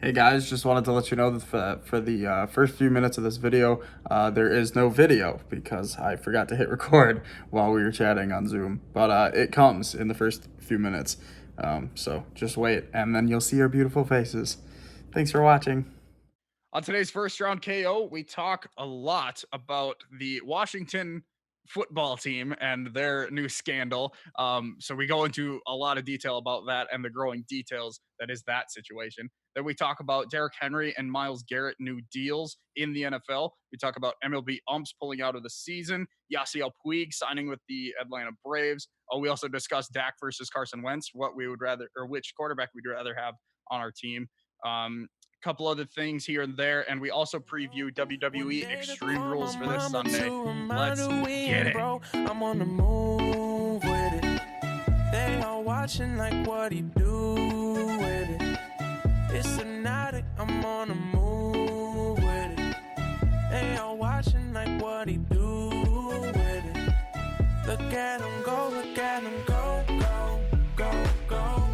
Hey guys, just wanted to let you know that for the first few minutes of this video, there is no video because I forgot to hit record while we were chatting on Zoom. But it comes in the first few minutes, so just wait, and then you'll see our beautiful faces. Thanks for watching. On today's first round KO, we talk a lot about the Washington football team and their new scandal. So we go into a lot of detail about that and the growing details that is that situation. Then we talk about Derrick Henry and Myles Garrett new deals in the NFL. We talk about MLB umps pulling out of the season, Yasiel Puig signing with the Atlanta Braves. We also discuss Dak versus Carson Wentz, what we would rather, or which quarterback we'd rather have on our team. Couple other things here and there, and we also preview WWE Extreme Rules for this Sunday. Let's get it. I'm on the move with it. They all watching like what he do with it. It's hypnotic, I'm on the move with it. They all watching like what he do with it. Look at him go, look at him go, go, go, go.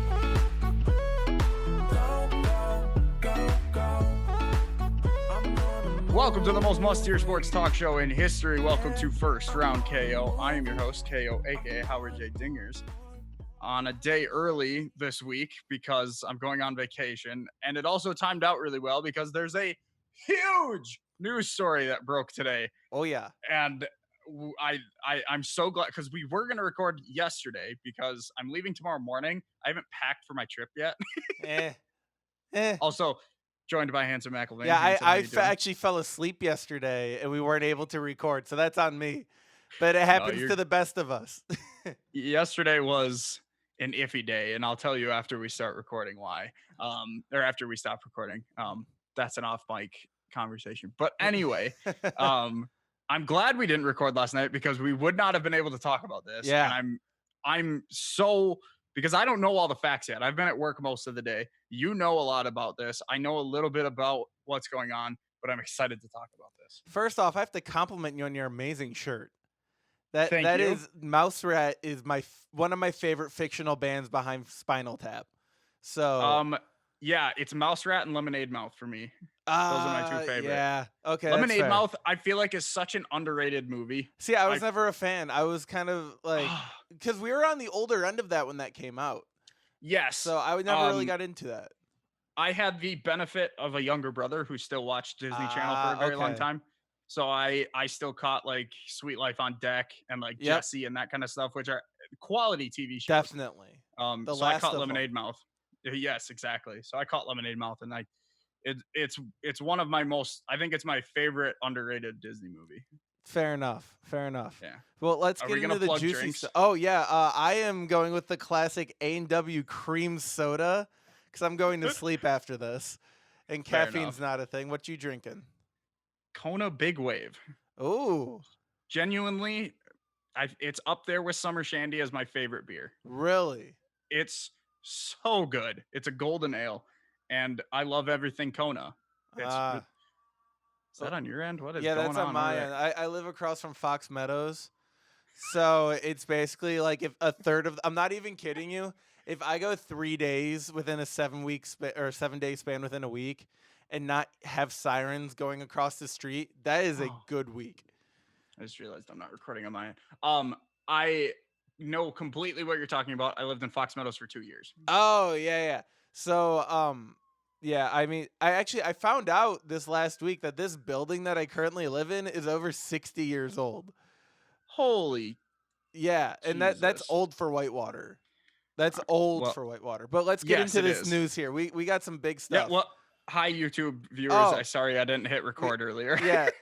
Welcome to the most must-hear sports talk show in history. Welcome to First Round KO. I am your host, KO, aka Howard J. Dingers. On a day early this week because I'm going on vacation, and it also timed out really well because there's a huge news story that broke today. Oh yeah, and I'm so glad because we were gonna record yesterday because I'm leaving tomorrow morning. I haven't packed for my trip yet. Also, joined by Handsome McElvain. Yeah, I actually fell asleep yesterday and we weren't able to record, so that's on me. But it happens to the best of us. Yesterday was an iffy day, and I'll tell you after we start recording why. Or after we stop recording. That's an off mic conversation. But anyway, I'm glad we didn't record last night because we would not have been able to talk about this. Yeah. And I'm so, because I don't know all the facts yet. I've been at work most of the day. You know a lot about this. I know a little bit about what's going on, but I'm excited to talk about this. First off, I have to compliment you on your amazing shirt. Thank you. Is Mouse Rat is one of my favorite fictional bands behind Spinal Tap. So yeah, it's Mouse Rat and Lemonade Mouth for me. Those are my two favorite. Yeah. Okay. Lemonade Mouth, I feel like is such an underrated movie. See, I was never a fan. I was kind of like, because we were on the older end of that when that came out. Yes. So I never really got into that. I had the benefit of a younger brother who still watched Disney Channel for a very long time. So I still caught like Sweet Life on Deck and like Jesse and that kind of stuff, which are quality TV shows. Definitely. So I caught Lemonade Mouth. Yes, exactly. So I caught Lemonade Mouth, and it's one of my most, I think it's my favorite underrated Disney movie. Fair enough. Yeah. Well, let's get into the juicy stuff. Oh yeah, I am going with the classic A&W cream soda because I'm going to sleep after this, and caffeine's not a thing. What you drinking? Kona Big Wave. Oh, genuinely, it's up there with Summer Shandy as my favorite beer. Really? It's so good. It's a golden ale, and I love everything Kona. Is that on your end? What is going on? Yeah, that's on my end. I live across from Fox Meadows, so it's basically like if a third of. I'm not even kidding you. If I go 3 days within a 7 day span within a week, and not have sirens going across the street, that is a good week. I just realized I'm not recording on my end. I know completely what you're talking about. I lived in Fox Meadows for 2 years. Oh, yeah. So, yeah, I mean, I found out this last week that this building that I currently live in is over 60 years old. Holy. Yeah, and that's old for Whitewater. That's old for Whitewater. But let's get into this news here. We got some big stuff. Yeah, well, hi, YouTube viewers. Sorry I didn't hit record earlier.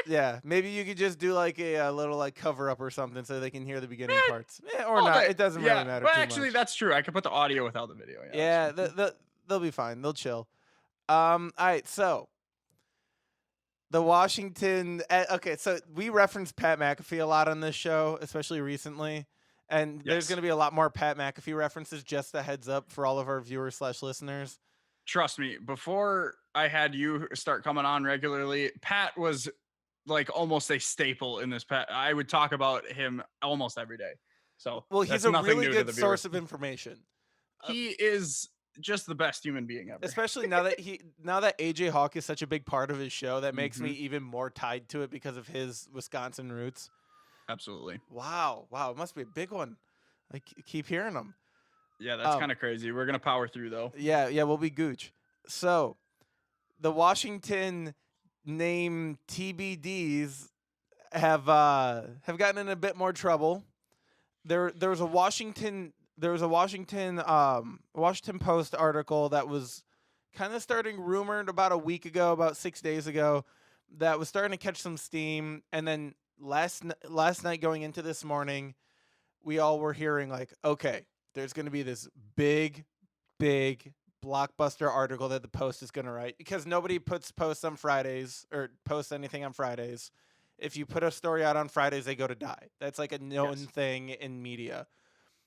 Yeah. Maybe you could just do like a little like cover up or something so they can hear the beginning parts. Or not. It doesn't really matter. Well, too actually, much. That's true. I could put the audio without the video. Yeah, they'll be fine. They'll chill. All right, so the Washington. Okay, so we referenced Pat McAfee a lot on this show, especially recently. And there's going to be a lot more Pat McAfee references, just a heads up for all of our viewers / listeners. Trust me, before I had you start coming on regularly, Pat was like almost a staple in this. I would talk about him almost every day. So, well, he's a really good source of information. He is just the best human being ever. Especially now that AJ Hawk is such a big part of his show, that makes me even more tied to it because of his Wisconsin roots. Absolutely. Wow, it must be a big one. I keep hearing them. Yeah, that's kind of crazy. We're gonna power through though. Yeah, we'll be gooch. So, the Washington name TBDs have gotten in a bit more trouble. There was a Washington Washington Post article that was kind of starting rumored about 6 days ago, that was starting to catch some steam, and then last night going into this morning, we all were hearing like, okay, there's going to be this big blockbuster article that the Post is going to write, because nobody puts posts on Fridays or posts anything on Fridays. If you put a story out on Fridays, they go to die. That's like a known thing in media.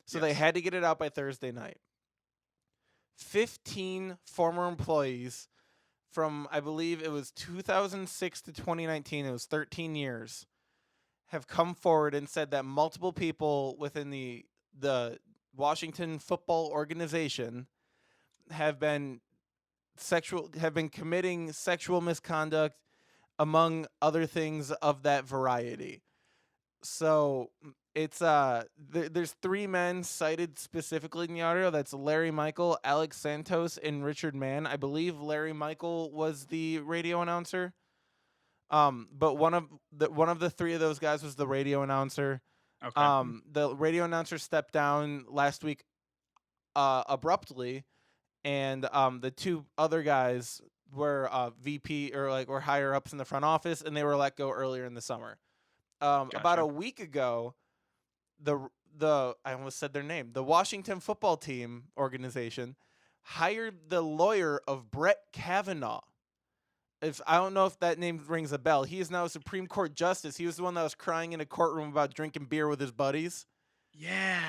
So they had to get it out by Thursday night. 15 former employees from, I believe it was 2006 to 2019, it was 13 years, have come forward and said that multiple people within the Washington football organization have been committing sexual misconduct, among other things of that variety. So it's there's 3 men cited specifically in the article. That's Larry Michael, Alex Santos, and Richard Mann. I believe Larry Michael was the radio announcer. But one of the 3 of those guys was the radio announcer. Okay. The radio announcer stepped down last week abruptly, and the 2 other guys were VP or higher ups in the front office, and they were let go earlier in the summer. About a week ago, I almost said their name, the Washington football team organization hired the lawyer of Brett Kavanaugh. I don't know if that name rings a bell. He is now a Supreme Court justice. He was the one that was crying in a courtroom about drinking beer with his buddies. Yeah.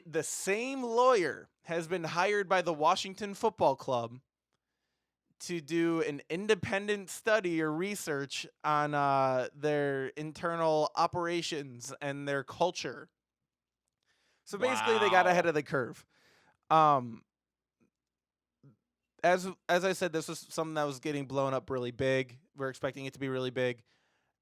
The same lawyer has been hired by the Washington Football Club to do an independent study or research on their internal operations and their culture. So basically, they got ahead of the curve. As I said, this was something that was getting blown up really big. We're expecting it to be really big,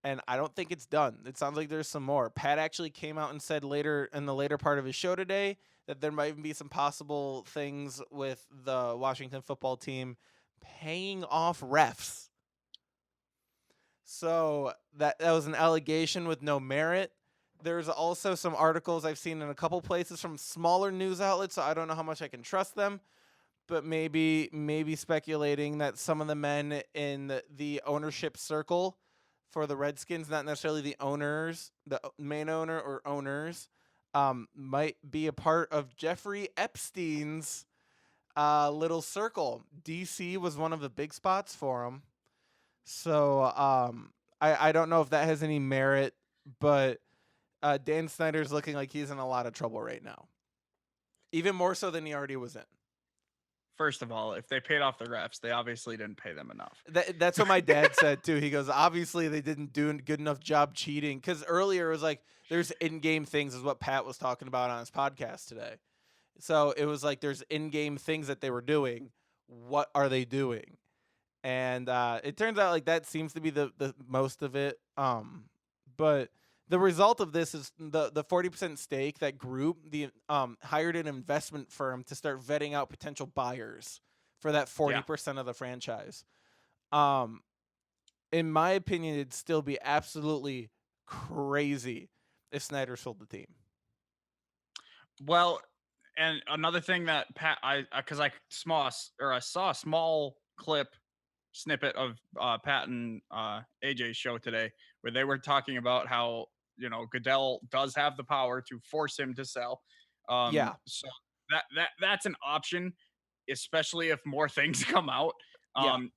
and I don't think it's done. It sounds like there's some more. Pat actually came out and said later in the later part of his show today that there might be some possible things with the Washington football team paying off refs. So that was an allegation with no merit. There's also some articles I've seen in a couple places from smaller news outlets, so I don't know how much I can trust them, but maybe speculating that some of the men in the ownership circle for the Redskins, not necessarily the owners, the main owner or owners, might be a part of Jeffrey Epstein's little circle. DC was one of the big spots for him. So I don't know if that has any merit, but Dan Snyder's looking like he's in a lot of trouble right now. Even more so than he already was in. First of all, if they paid off the refs, they obviously didn't pay them enough. That's what my dad said too. He goes, obviously they didn't do a good enough job cheating. Because earlier it was like, there's in-game things, is what Pat was talking about on his podcast today. So it was like, there's in-game things that they were doing. What are they doing? And it turns out like that seems to be the most of it. But the result of this is the 40% stake, that group, hired an investment firm to start vetting out potential buyers for that 40% of the franchise. In my opinion, it'd still be absolutely crazy if Snyder sold the team. Well, and another thing that Pat, I saw a small snippet of Pat and AJ's show today, where they were talking about how, Goodell does have the power to force him to sell. So that's an option, especially if more things come out.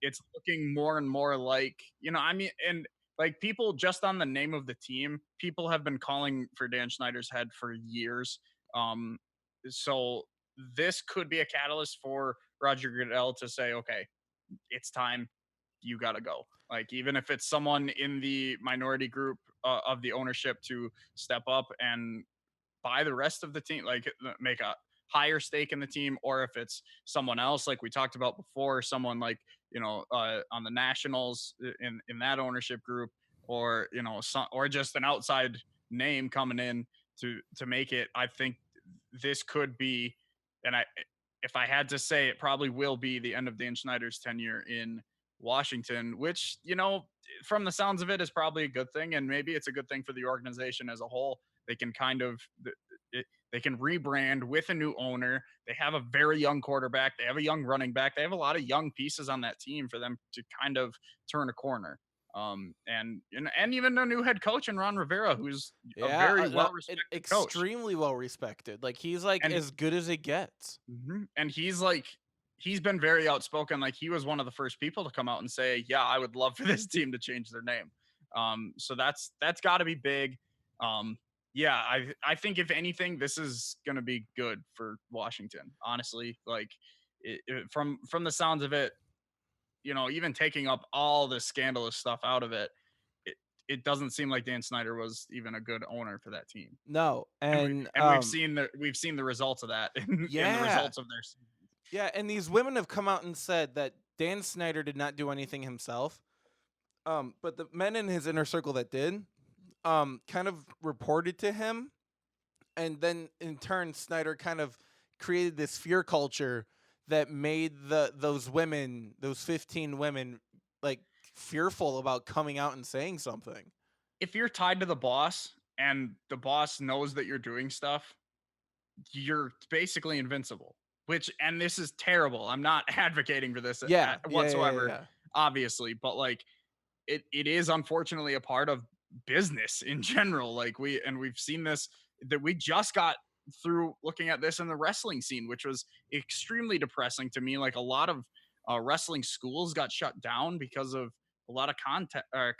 It's looking more and more like, and like people just on the name of the team, people have been calling for Dan Snyder's head for years. So this could be a catalyst for Roger Goodell to say, okay, it's time, you got to go. Like, even if it's someone in the minority group of the ownership to step up and buy the rest of the team, like make higher stake in the team, or if it's someone else, like we talked about before, someone like, on the Nationals in that ownership group, or, or just an outside name coming in to make it. I think this could be, and if I had to say, it probably will be the end of Dan Schneider's tenure in Washington, which, from the sounds of it, is probably a good thing. And maybe it's a good thing for the organization as a whole. They can they can rebrand with a new owner. They have a very young quarterback. They have a young running back. They have a lot of young pieces on that team for them to kind of turn a corner. And even a new head coach in Ron Rivera, who's a very well respected, extremely well respected. Like, he's like as good as it gets. And he's been very outspoken. Like, he was one of the first people to come out and say, yeah, I would love for this team to change their name. So that's got to be big. Yeah, I think if anything, this is going to be good for Washington, honestly. Like, from the sounds of it, even taking up all the scandalous stuff out of it, it doesn't seem like Dan Snyder was even a good owner for that team. No, and we've seen the results of that in the results of their season. Yeah, and these women have come out and said that Dan Snyder did not do anything himself, but the men in his inner circle that did, kind of reported to him, and then in turn Snyder kind of created this fear culture that made those 15 women, like, fearful about coming out and saying something. If you're tied to the boss and the boss knows that you're doing stuff, you're basically invincible. And this is terrible. I'm not advocating for this whatsoever, obviously, but like it is unfortunately a part of business in general. Like, we've seen this, that we just got through looking at this in the wrestling scene, which was extremely depressing to me. Like, a lot of wrestling schools got shut down because of a lot of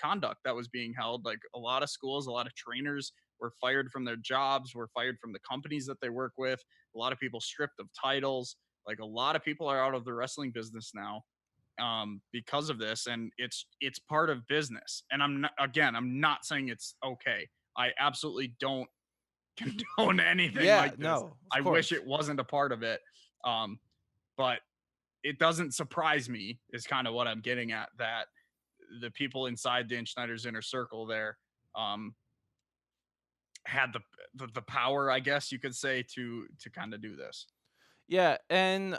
conduct that was being held. Like, a lot of schools, a lot of trainers were fired from their jobs, were fired from the companies that they work with. A lot of people stripped of titles. Like, a lot of people are out of the wrestling business now because of this, and it's part of business. And I'm not saying it's okay. I absolutely don't condone anything like this. No, I wish it wasn't a part of it. But it doesn't surprise me, is kind of what I'm getting at, that the people inside Dan Schneider's inner circle there had the power, I guess you could say, to kind of do this. Yeah, and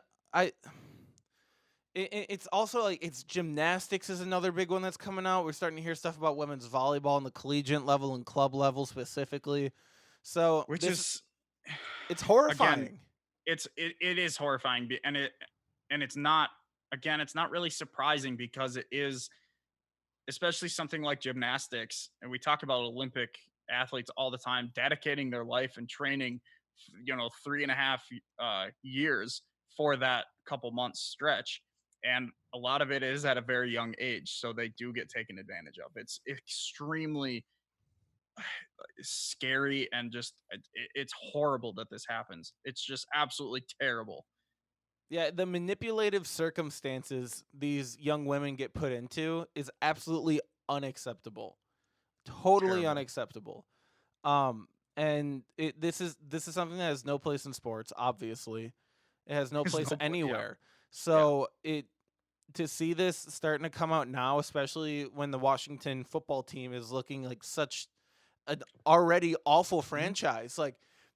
it's also like, it's gymnastics is another big one that's coming out. We're starting to hear stuff about women's volleyball on the collegiate level and club level specifically. So it's horrifying. Again, it is horrifying, and it's not really surprising, because it is, especially something like gymnastics, and we talk about Olympic athletes all the time, dedicating their life and training, 3.5 years for that couple months stretch. And a lot of it is at a very young age. So they do get taken advantage of. It's extremely scary, and just it's horrible that this happens. It's just absolutely terrible. Yeah, the manipulative circumstances these young women get put into is absolutely unacceptable. Totally unacceptable. And this is something that has no place in sports, obviously. It has no place anywhere. So to see this starting to come out now, especially when the Washington football team is looking like such an already awful franchise. Like,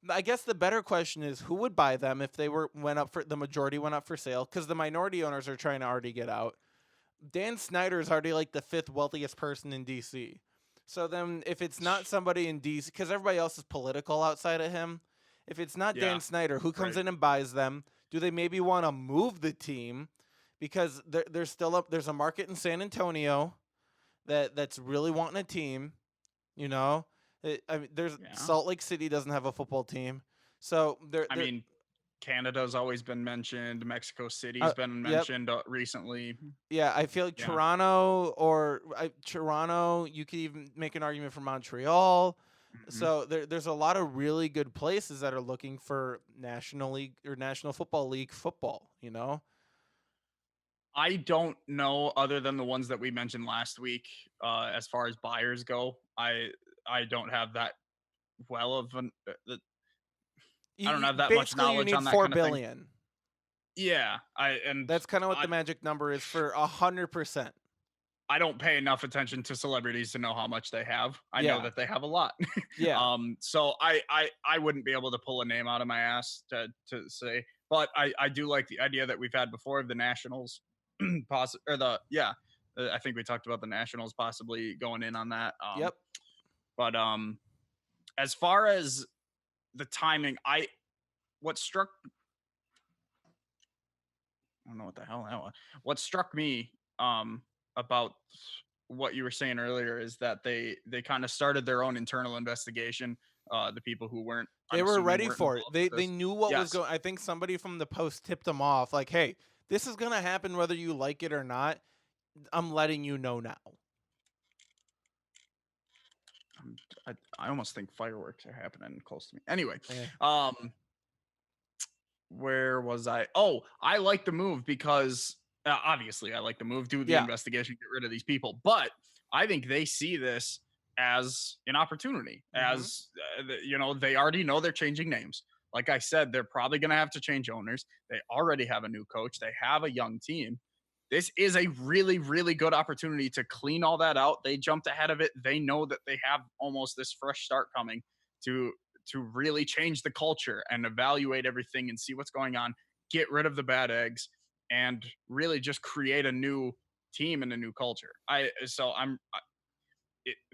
I guess the better question is, who would buy them if they the majority went up for sale? Because the minority owners are trying to already get out. Dan Snyder is already like the 5th wealthiest person in DC. So then, if it's not somebody in DC, because everybody else is political outside of him, if it's not Dan Snyder, who comes in and buys them? Do they maybe want to move the team? Because they're still up. There's a market in San Antonio that's really wanting a team. Salt Lake City doesn't have a football team. So Canada's always been mentioned. Mexico City's been mentioned recently. Yeah, I feel like Toronto, you could even make an argument for Montreal. Mm-hmm. So there's a lot of really good places that are looking for National League or National Football League football, I don't know, other than the ones that we mentioned last week, as far as buyers go. I don't have that well of I don't have that much knowledge on that $4 kind of thing. billion. Yeah, That's kind of what the magic number is for 100%. I don't pay enough attention to celebrities to know how much they have. I know Yeah. that they have a lot. Yeah. So I wouldn't be able to pull a name out of my ass to say, but I do like the idea that we've had before of the Nationals, I think we talked about the Nationals possibly going in on that. Yep. But as far as the timing, I don't know what the hell that was. What struck me about what you were saying earlier is that they kind of started their own internal investigation. The people who weren't, They were ready for it. They knew what was going. I think somebody from the Post tipped them off, like, "Hey, this is gonna happen whether you like it or not. I'm letting you know now." I almost think fireworks are happening close to me. Anyway, Yeah. Where was I? Oh, I like the move because obviously I like the move, do the investigation, get rid of these people. But I think they see this as an opportunity, as they already know they're changing names. Like I said, they're probably going to have to change owners. They already have a new coach. They have a young team. This is a really, really good opportunity to clean all that out. They jumped ahead of it. They know that they have almost this fresh start coming to really change the culture and evaluate everything and see what's going on, get rid of the bad eggs, and really just create a new team and a new culture.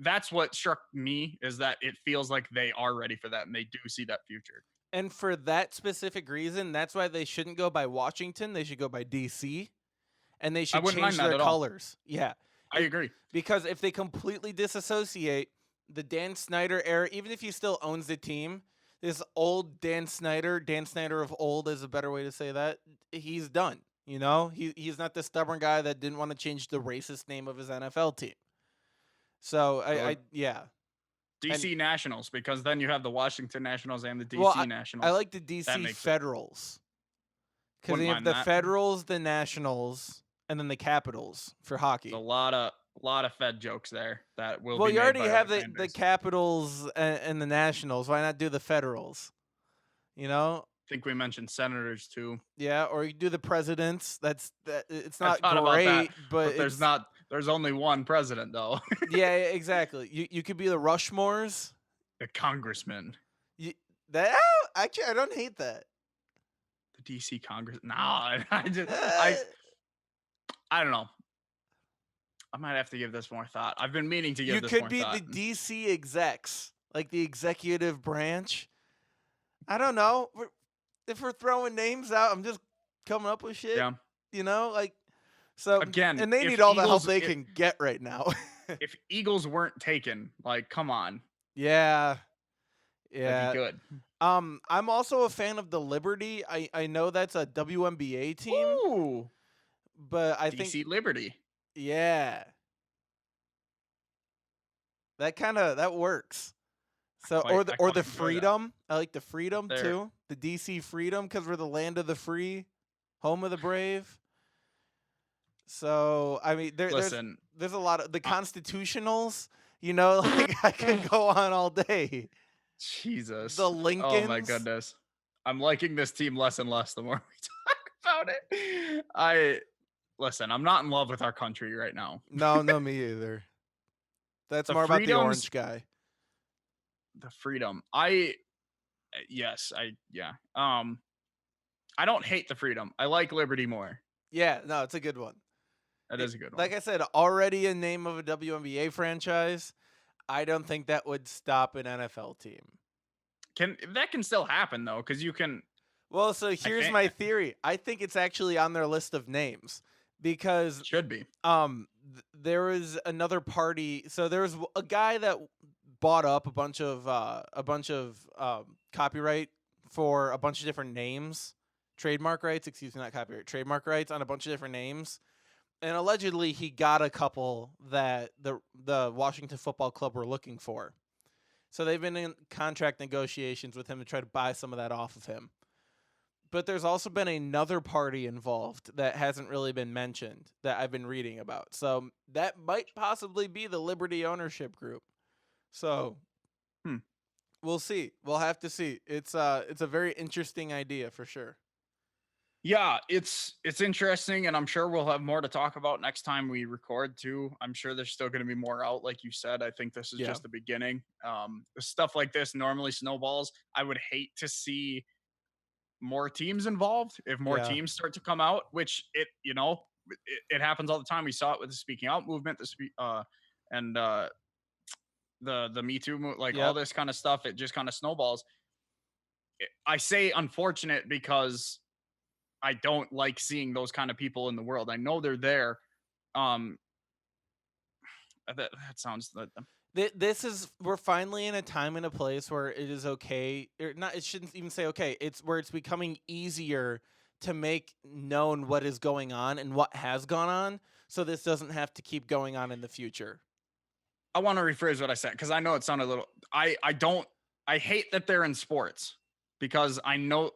That's what struck me, is that it feels like they are ready for that and they do see that future. And for that specific reason, that's why they shouldn't go by Washington. They should go by DC, and they should change their colors. Yeah, I agree. Because if they completely disassociate the Dan Snyder era, even if he still owns the team, this old Dan Snyder of old is a better way to say that, he's done. He's not the stubborn guy that didn't want to change the racist name of his NFL team. So DC Nationals, because then you have the Washington Nationals and the DC Nationals. I like the DC Federals, because they have the Federals, the Nationals, and then the Capitals for hockey. A lot of Fed jokes there that will. Well, you already have the Capitals and the Nationals. Why not do the Federals? I think we mentioned Senators too. Yeah, or you do the presidents. It's not great, but there's only one president though. Yeah, exactly. You could be the Rushmores, the congressman. Actually, I don't hate that. The DC Congress. No, I don't know. I might have to give this more thought. I've been meaning to give this more thought. You could be the DC execs, like the executive branch. I don't know. If we're throwing names out, I'm just coming up with shit. Yeah. So again, and they need all the help they can get right now. If Eagles weren't taken, come on. Yeah. That'd be good. I'm also a fan of the Liberty. I know that's a WNBA team. Ooh. But I DC think Liberty. Yeah. That works. So or the Freedom. I like the Freedom too. The DC Freedom, because we're the land of the free, home of the brave. So I mean, there's a lot of the Constitutionals. I can go on all day. Jesus. The Lincolns. Oh my goodness. I'm liking this team less and less the more we talk about it. Listen, I'm not in love with our country right now. No, me either. That's more about the orange guy. The freedom. I don't hate the freedom. I like liberty more. Yeah, no, it's a good one. That is a good one. Like I said, already a name of a WNBA franchise. I don't think that would stop an NFL team. That can still happen though, because you can. Well, so here's my theory. I think it's actually on their list of names. Because it should be. There was another party. So there was a guy that bought up a bunch of copyright for a bunch of different names, trademark rights. Excuse me, not copyright, trademark rights on a bunch of different names. And allegedly, he got a couple that the Washington Football Club were looking for. So they've been in contract negotiations with him to try to buy some of that off of him. But there's also been another party involved that hasn't really been mentioned that I've been reading about. So that might possibly be the Liberty ownership group. So We'll see. We'll have to see. It's a very interesting idea for sure. Yeah, it's interesting, and I'm sure we'll have more to talk about next time we record too. I'm sure there's still going to be more out, like you said. I think this is Yeah. just the beginning. Stuff like this normally snowballs. I would hate to see more teams involved if more Yeah. teams start to come out, which it happens all the time. We saw it with the speaking out movement, and the Me Too all Yep. this kind of stuff. It just kind of snowballs. I say unfortunate because I don't like seeing those kind of people in the world. I know they're there. That sounds. We're finally in a time and a place where it is okay, or not. It shouldn't even say okay. It's where it's becoming easier to make known what is going on and what has gone on, so this doesn't have to keep going on in the future. I want to rephrase what I said because I know it sounded a little. I hate that they're in sports because I know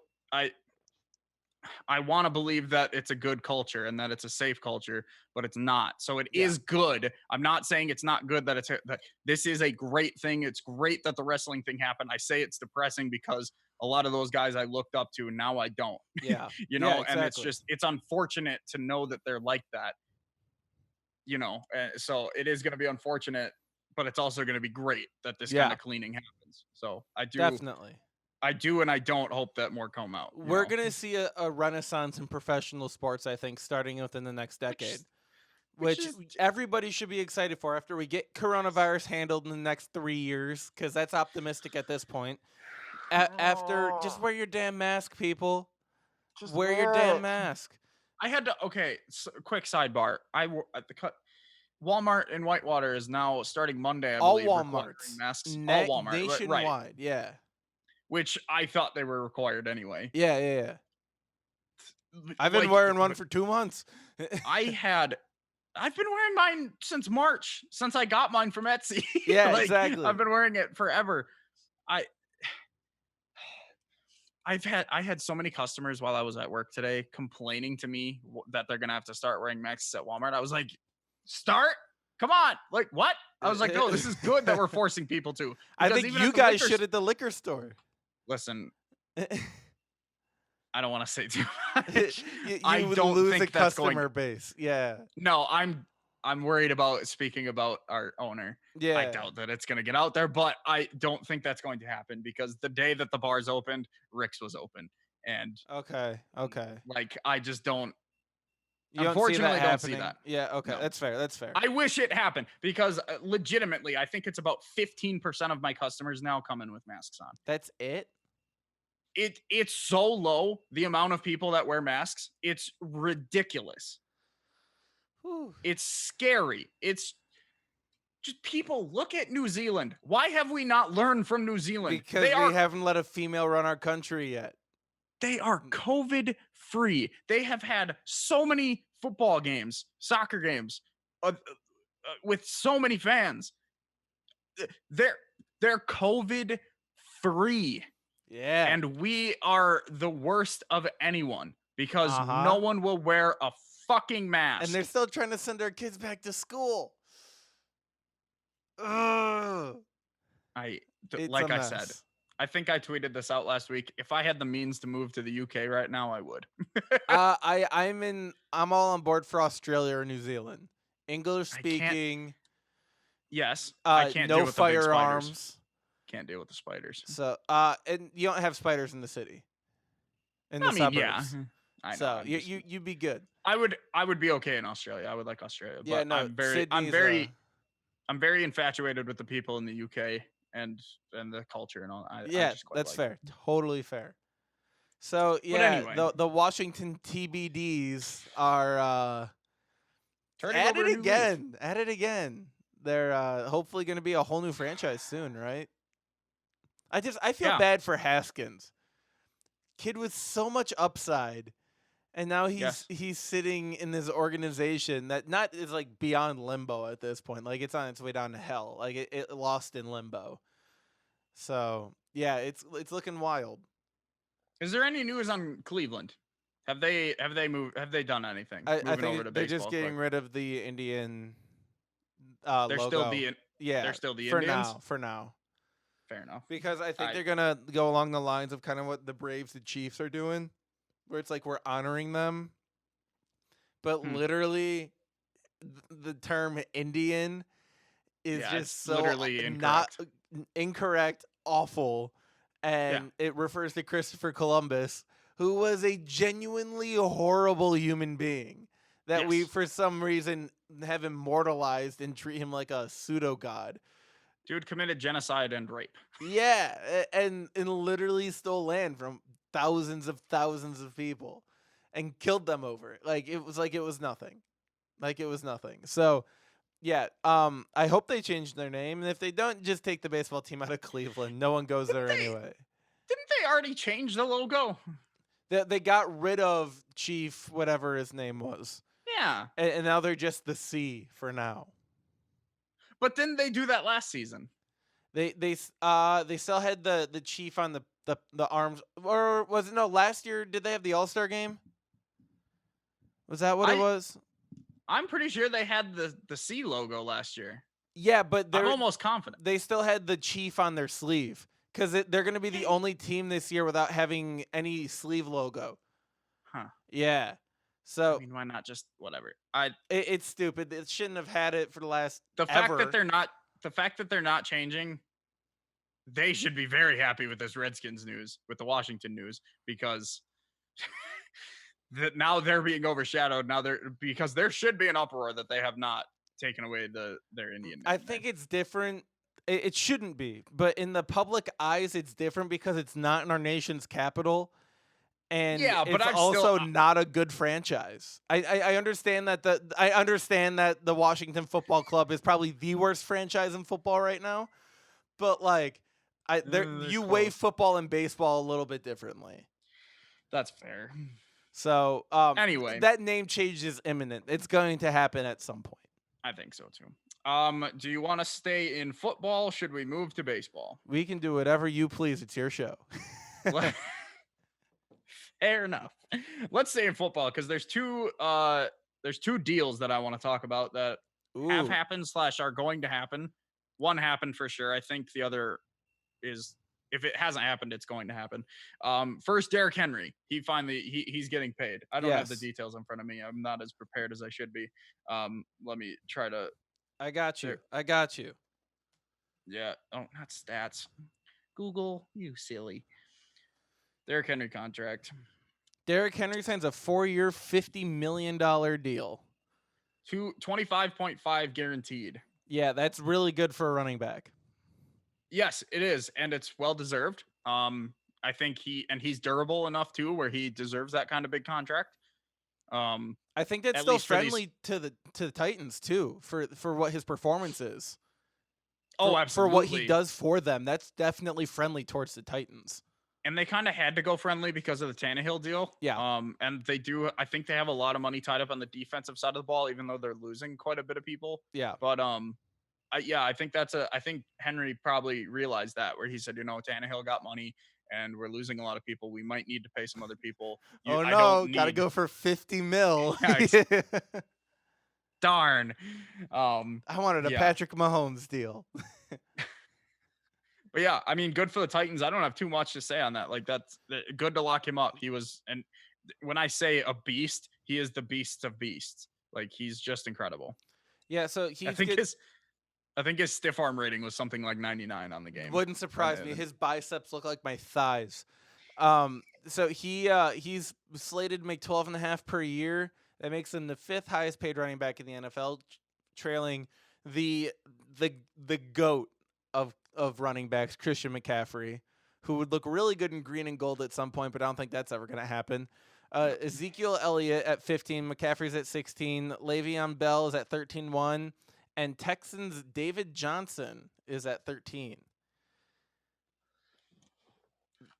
I want to believe that it's a good culture and that it's a safe culture, but it's not. So it is good. I'm not saying it's not good that that this is a great thing. It's great that the wrestling thing happened. I say it's depressing because a lot of those guys I looked up to and now I don't. Yeah. And it's unfortunate to know that they're like that. So it is going to be unfortunate, but it's also going to be great that this kind of cleaning happens. So I do Definitely. I do and I don't hope that more come out. We're going to see a renaissance in professional sports, I think, starting within the next decade, which everybody should be excited for after we get coronavirus handled in the next 3 years, because that's optimistic at this point. After, just wear your damn mask, people. Just wear your damn mask. I had to, quick sidebar. Walmart in Whitewater is now starting Monday, I believe, Walmarts. Masks. All Walmart. Nationwide, right. Yeah. Which I thought they were required anyway. Yeah. I've been wearing one for 2 months. I've been wearing mine since March, since I got mine from Etsy. Yeah, exactly. I've been wearing it forever. I had so many customers while I was at work today complaining to me that they're going to have to start wearing masks at Walmart. I was like, start? Come on. Like, what? I was like, no, this is good that we're forcing people to. I think you guys should at the liquor store. Listen, I don't want to say too much. you would lose a customer base. Yeah. No, I'm worried about speaking about our owner. Yeah. I doubt that it's going to get out there, but I don't think that's going to happen because the day that the bars opened, Rick's was open. And okay. Like, I just don't. Unfortunately, don't see that. Yeah, okay. No. That's fair. I wish it happened because legitimately, I think it's about 15% of my customers now come in with masks on. That's it? It's so low, the amount of people that wear masks. It's ridiculous. Whew. It's scary. It's just people look at New Zealand. Why have we not learned from New Zealand? Because we haven't let a female run our country yet. They are COVID free. They have had so many football games, soccer games, with so many fans. They're COVID free. Yeah. And we are the worst of anyone because no one will wear a fucking mask. And they're still trying to send our kids back to school. Ugh. Like I said, I think I tweeted this out last week. If I had the means to move to the UK right now, I would. I'm all on board for Australia or New Zealand. English speaking. Yes. I can't no deal with firearms. The big spiders. Can't deal with the spiders. So and you don't have spiders in the city. In the suburbs. Yeah. I know, so you'd be good. I would be okay in Australia. I would like Australia. Yeah, but no, I'm very infatuated with the people in the UK and the culture and all. That's fair. Totally fair. So anyway. the Washington TBDs are at it again. They're hopefully going to be a whole new franchise soon, right? I feel bad for Haskins. Kid with so much upside, and now he's sitting in this organization that is like beyond limbo at this point. Like it's on its way down to hell. Like it lost in limbo. So yeah, it's looking wild. Is there any news on Cleveland? Have they moved? Have they done anything? I think they're just getting rid of the Indian. They're logo. still the They're still the for Indians now. For now. Fair enough. because I think they're gonna go along the lines of kind of what the Braves and Chiefs are doing, where it's like we're honoring them, but literally, the term Indian is Yeah, just it's so literally not incorrect, awful, and it refers to Christopher Columbus, who was a genuinely horrible human being that we, Yes. for some reason, have immortalized and treat him like a pseudo god. Dude committed genocide and rape. Yeah, and literally stole land from thousands of people and killed them over it. Like it was nothing. Like it was nothing. So, yeah, I hope they change their name, and if they don't, just take the baseball team out of Cleveland. No one goes there anyway. Didn't they already change the logo? They got rid of Chief, whatever his name was. Yeah. And now they're just the C for now. But didn't they do that last season? They still had the Chief on the arms, or was it last year? Did they have the All-Star game? Was that what it was? I'm pretty sure they had the C logo last year. Yeah, but I'm almost confident. They still had the Chief on their sleeve because they're going to be the only team this year without having any sleeve logo. Huh. Yeah. So I mean, why not just whatever? it's stupid. It shouldn't have had it for the last. The fact that they're not changing, they should be very happy with this Redskins news, with the Washington news, because that now they're being overshadowed. Because there should be an uproar that they have not taken away their Indian name. I think it's different. It shouldn't be, but in the public eyes, it's different because it's not in our nation's capital. And but it's also not a good franchise. I understand that the Washington Football Club is probably the worst franchise in football right now, but like you weigh football and baseball a little bit differently. That's fair. So anyway, that name change is imminent. It's going to happen at some point. I think so too. Do you want to stay in football? Should we move to baseball? We can do whatever you please. It's your show. Fair enough. Let's stay in football because there's two deals that I want to talk about that have happened / are going to happen. One happened for sure. I think the other is, if it hasn't happened, it's going to happen. First, Derrick Henry. He's getting paid. I don't have the details in front of me. I'm not as prepared as I should be. Let me try to. I got you. Yeah. Oh, not stats. Google, you silly. Derrick Henry contract. Derrick Henry signs a 4-year, $50 million deal. 25.5 guaranteed. Yeah, that's really good for a running back. Yes, it is, and it's well deserved. I think he's durable enough too, where he deserves that kind of big contract. I think that's still friendly to the Titans too, for what his performance is. Absolutely. For what he does for them, that's definitely friendly towards the Titans. And they kind of had to go friendly because of the Tannehill deal. Yeah. And they do. I think they have a lot of money tied up on the defensive side of the ball, even though they're losing quite a bit of people. Yeah. But I think I think Henry probably realized that, where he said, Tannehill got money and we're losing a lot of people. We might need to pay some other people. Gotta go for $50 million. Darn. I wanted a Patrick Mahomes deal. But yeah, I mean, good for the Titans. I don't have too much to say on that. Like, that's good to lock him up. He was, and when I say a beast, he is the beast of beasts. Like, he's just incredible. Yeah, so I think his stiff arm rating was something like 99 on the game. Wouldn't surprise me. His biceps look like my thighs. So he's slated to make 12.5 per year. That makes him the 5th highest paid running back in the NFL, trailing the GOAT of running backs, Christian McCaffrey, who would look really good in green and gold at some point, but I don't think that's ever going to happen. Ezekiel Elliott at 15, McCaffrey's at 16, Le'Veon Bell is at 13-1, and Texans' David Johnson is at 13.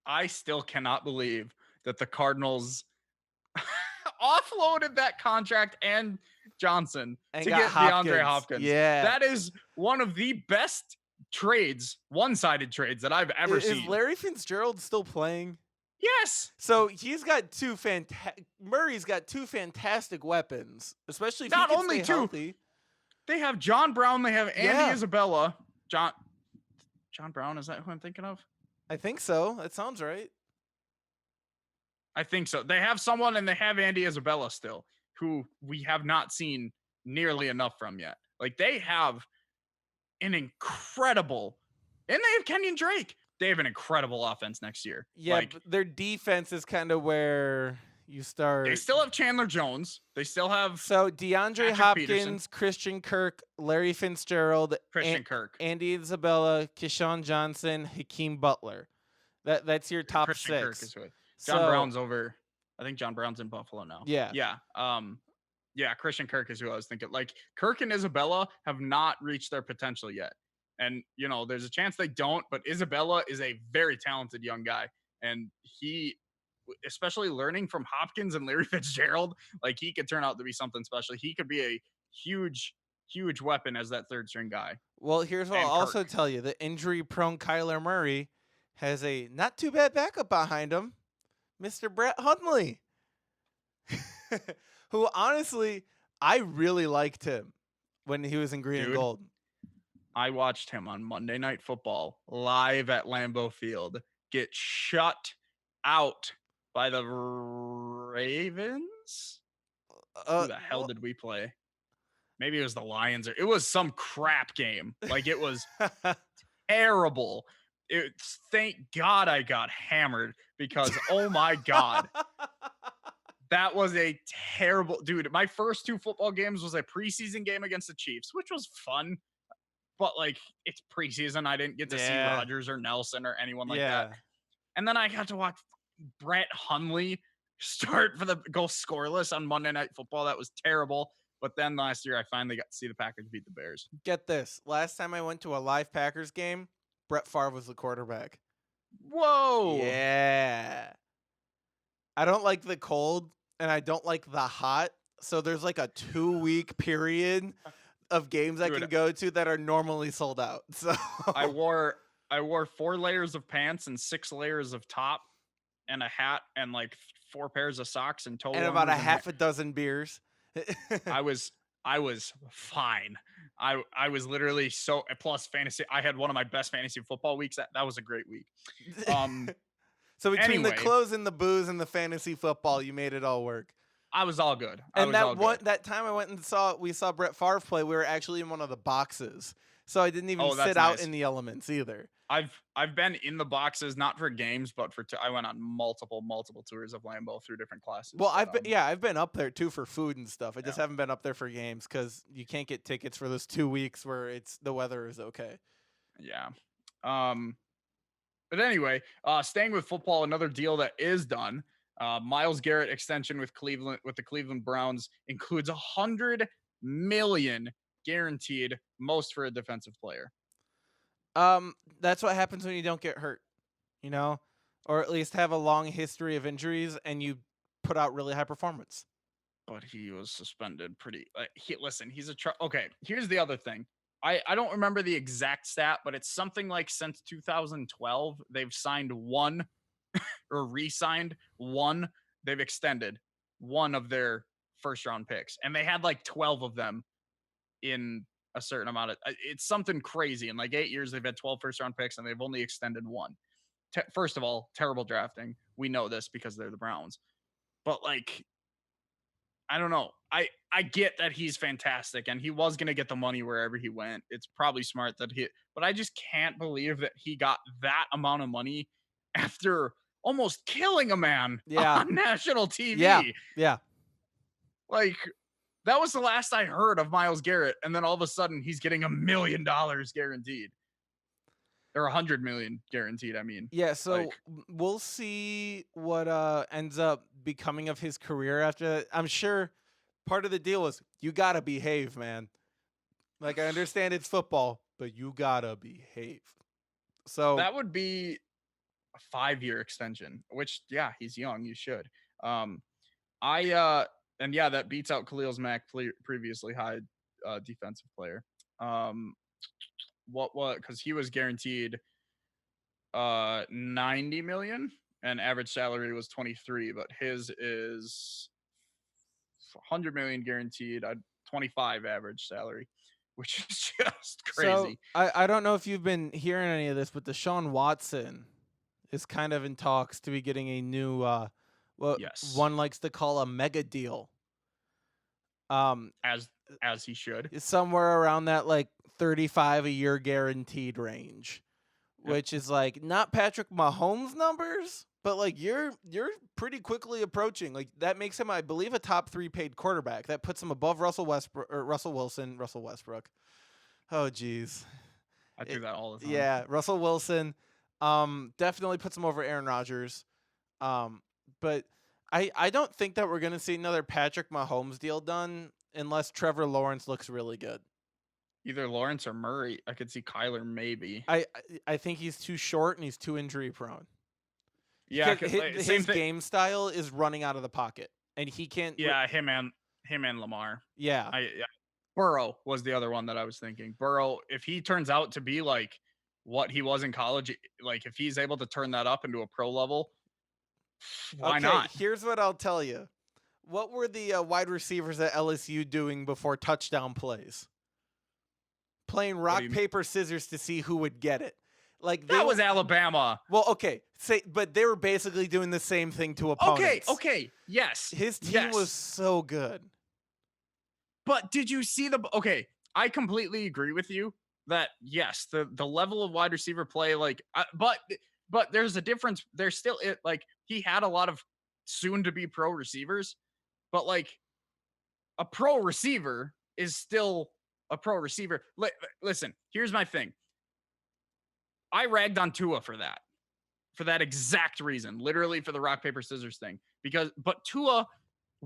I still cannot believe that the Cardinals offloaded that contract and Johnson to get DeAndre Hopkins. Yeah. That is one of the best one-sided trades that I've ever seen. Is Larry Fitzgerald still playing? Yes. So he's got Murray's got two fantastic weapons, especially if not he can only stay two. Healthy. They have John Brown. They have Andy Isabella. John Brown, is that who I'm thinking of? I think so. It sounds right. I think so. They have someone, and they have Andy Isabella still, who we have not seen nearly enough from yet. Like, they have an incredible, and they have Kenyon Drake. They have an incredible offense next year. Yeah, like, but their defense is kind of where you start. they still have Chandler Jones. They still have So DeAndre Patrick Hopkins, Peterson. Christian Kirk, Larry Fitzgerald, Christian Kirk. Andy Isabella, Keyshawn Johnson, Hakeem Butler. That's your top Christian Kirk 6. is who John Brown's over. I think John Brown's in Buffalo now. Yeah. Yeah. Yeah, Christian Kirk is who I was thinking. Like, Kirk and Isabella have not reached their potential yet. And, you know, there's a chance they don't, but Isabella is a very talented young guy. And he, especially learning from Hopkins and Larry Fitzgerald, like, he could turn out to be something special. He could be a huge weapon as that third string guy. Well, here's what And I'll also Kirk. tell you. The injury-prone Kyler Murray has a not too bad backup behind him, Mr. Brett Hundley, who, honestly, I really liked him when he was in green and Dude. gold. I watched him on Monday Night Football live at Lambeau Field get shut out by the Ravens. Who the hell did we play? Maybe it was the Lions, or it was some crap game. Like, it was terrible. Thank God I got hammered, because oh my God, that was a terrible, dude. My first 2 football games was a preseason game against the Chiefs, which was fun, but like, it's preseason. I didn't get to see Rodgers or Nelson or anyone like that. And then I got to watch Brett Hundley go scoreless on Monday Night Football. That was terrible. But then last year, I finally got to see the Packers beat the Bears. Get this. Last time I went to a live Packers game, Brett Favre was the quarterback. Whoa. Yeah. I don't like the cold, and I don't like the hot. So there's like a 2-week period of games I can go to that are normally sold out. So I wore 4 layers of pants and 6 layers of top and a hat and like 4 pairs of socks and toe and about a half a dozen beers. I was fine. I was literally plus fantasy. I had one of my best fantasy football weeks. That was a great week. So between the clothes and the booze and the fantasy football, you made it all work. I was all good. That time I went and we saw Brett Favre play, we were actually in one of the boxes. So I didn't even sit out in the elements either. I've been in the boxes, not for games, but I went on multiple tours of Lambeau through different classes. Well, I've been up there too for food and stuff. I just haven't been up there for games because you can't get tickets for those 2 weeks where the weather is okay. Yeah. But anyway, staying with football, another deal that is done. Myles Garrett extension with the Cleveland Browns includes $100 million guaranteed, most for a defensive player. That's what happens when you don't get hurt, or at least have a long history of injuries and you put out really high performance. But he was suspended he's okay. Here's the other thing. I don't remember the exact stat, but it's something like since 2012, they've signed one or re-signed one. They've extended one of their first round picks, and they had like 12 of them in a certain amount of, it's something crazy. In like 8 years, they've had 12 first round picks and they've only extended one. First of all, terrible drafting. We know this because they're the Browns, but like, I don't know. I get that he's fantastic and he was going to get the money wherever he went. It's probably smart but I just can't believe that he got that amount of money after almost killing a man on national TV. Yeah. Like, that was the last I heard of Myles Garrett. And then all of a sudden he's getting $1 million guaranteed. Or $100 million guaranteed, I mean. Yeah, so we'll see what ends up becoming of his career after that. I'm sure part of the deal was you got to behave, man. Like, I understand it's football, but you got to behave. So that would be a 5-year extension, which, yeah, he's young. You should. And yeah, that beats out Khalil Mack, previously high defensive player. Because he was guaranteed $90 million and average salary was 23, but his is $100 million guaranteed, 25 average salary. which is just So crazy. I don't know if you've been hearing any of this, but Deshaun Watson is kind of in talks to be getting a new what Yes. one likes to call a mega deal. As he should. Somewhere around that like 35 a year guaranteed range, which is like not Patrick Mahomes numbers, but like you're pretty quickly approaching. Like that makes him, I believe, a top 3 paid quarterback. That puts him above Russell Westbrook. Oh geez. I do that all the time. Yeah, Russell Wilson definitely puts him over Aaron Rodgers. But I don't think that we're going to see another Patrick Mahomes deal done unless Trevor Lawrence looks really good. Either Lawrence or Murray. I could see Kyler maybe. I think he's too short and he's too injury prone. Yeah, his game style is running out of the pocket, and he can't. Yeah, him and Lamar. Yeah. Burrow was the other one that I was thinking. Burrow, if he turns out to be like what he was in college, like if he's able to turn that up into a pro level, why not? Here's what I'll tell you. What were the wide receivers at LSU doing before touchdown plays? Playing rock, paper, scissors to see who would get it. Like that was Alabama. Well, okay, but they were basically doing the same thing to opponents. Okay, yes. His team was so good. But did you see okay, I completely agree with you that yes, the level of wide receiver play, like, but there's a difference. There's still like he had a lot of soon to be pro receivers, but like a pro receiver is still a pro receiver. Listen, here's my thing. I ragged on Tua for that exact reason, literally for the rock, paper, scissors thing, but Tua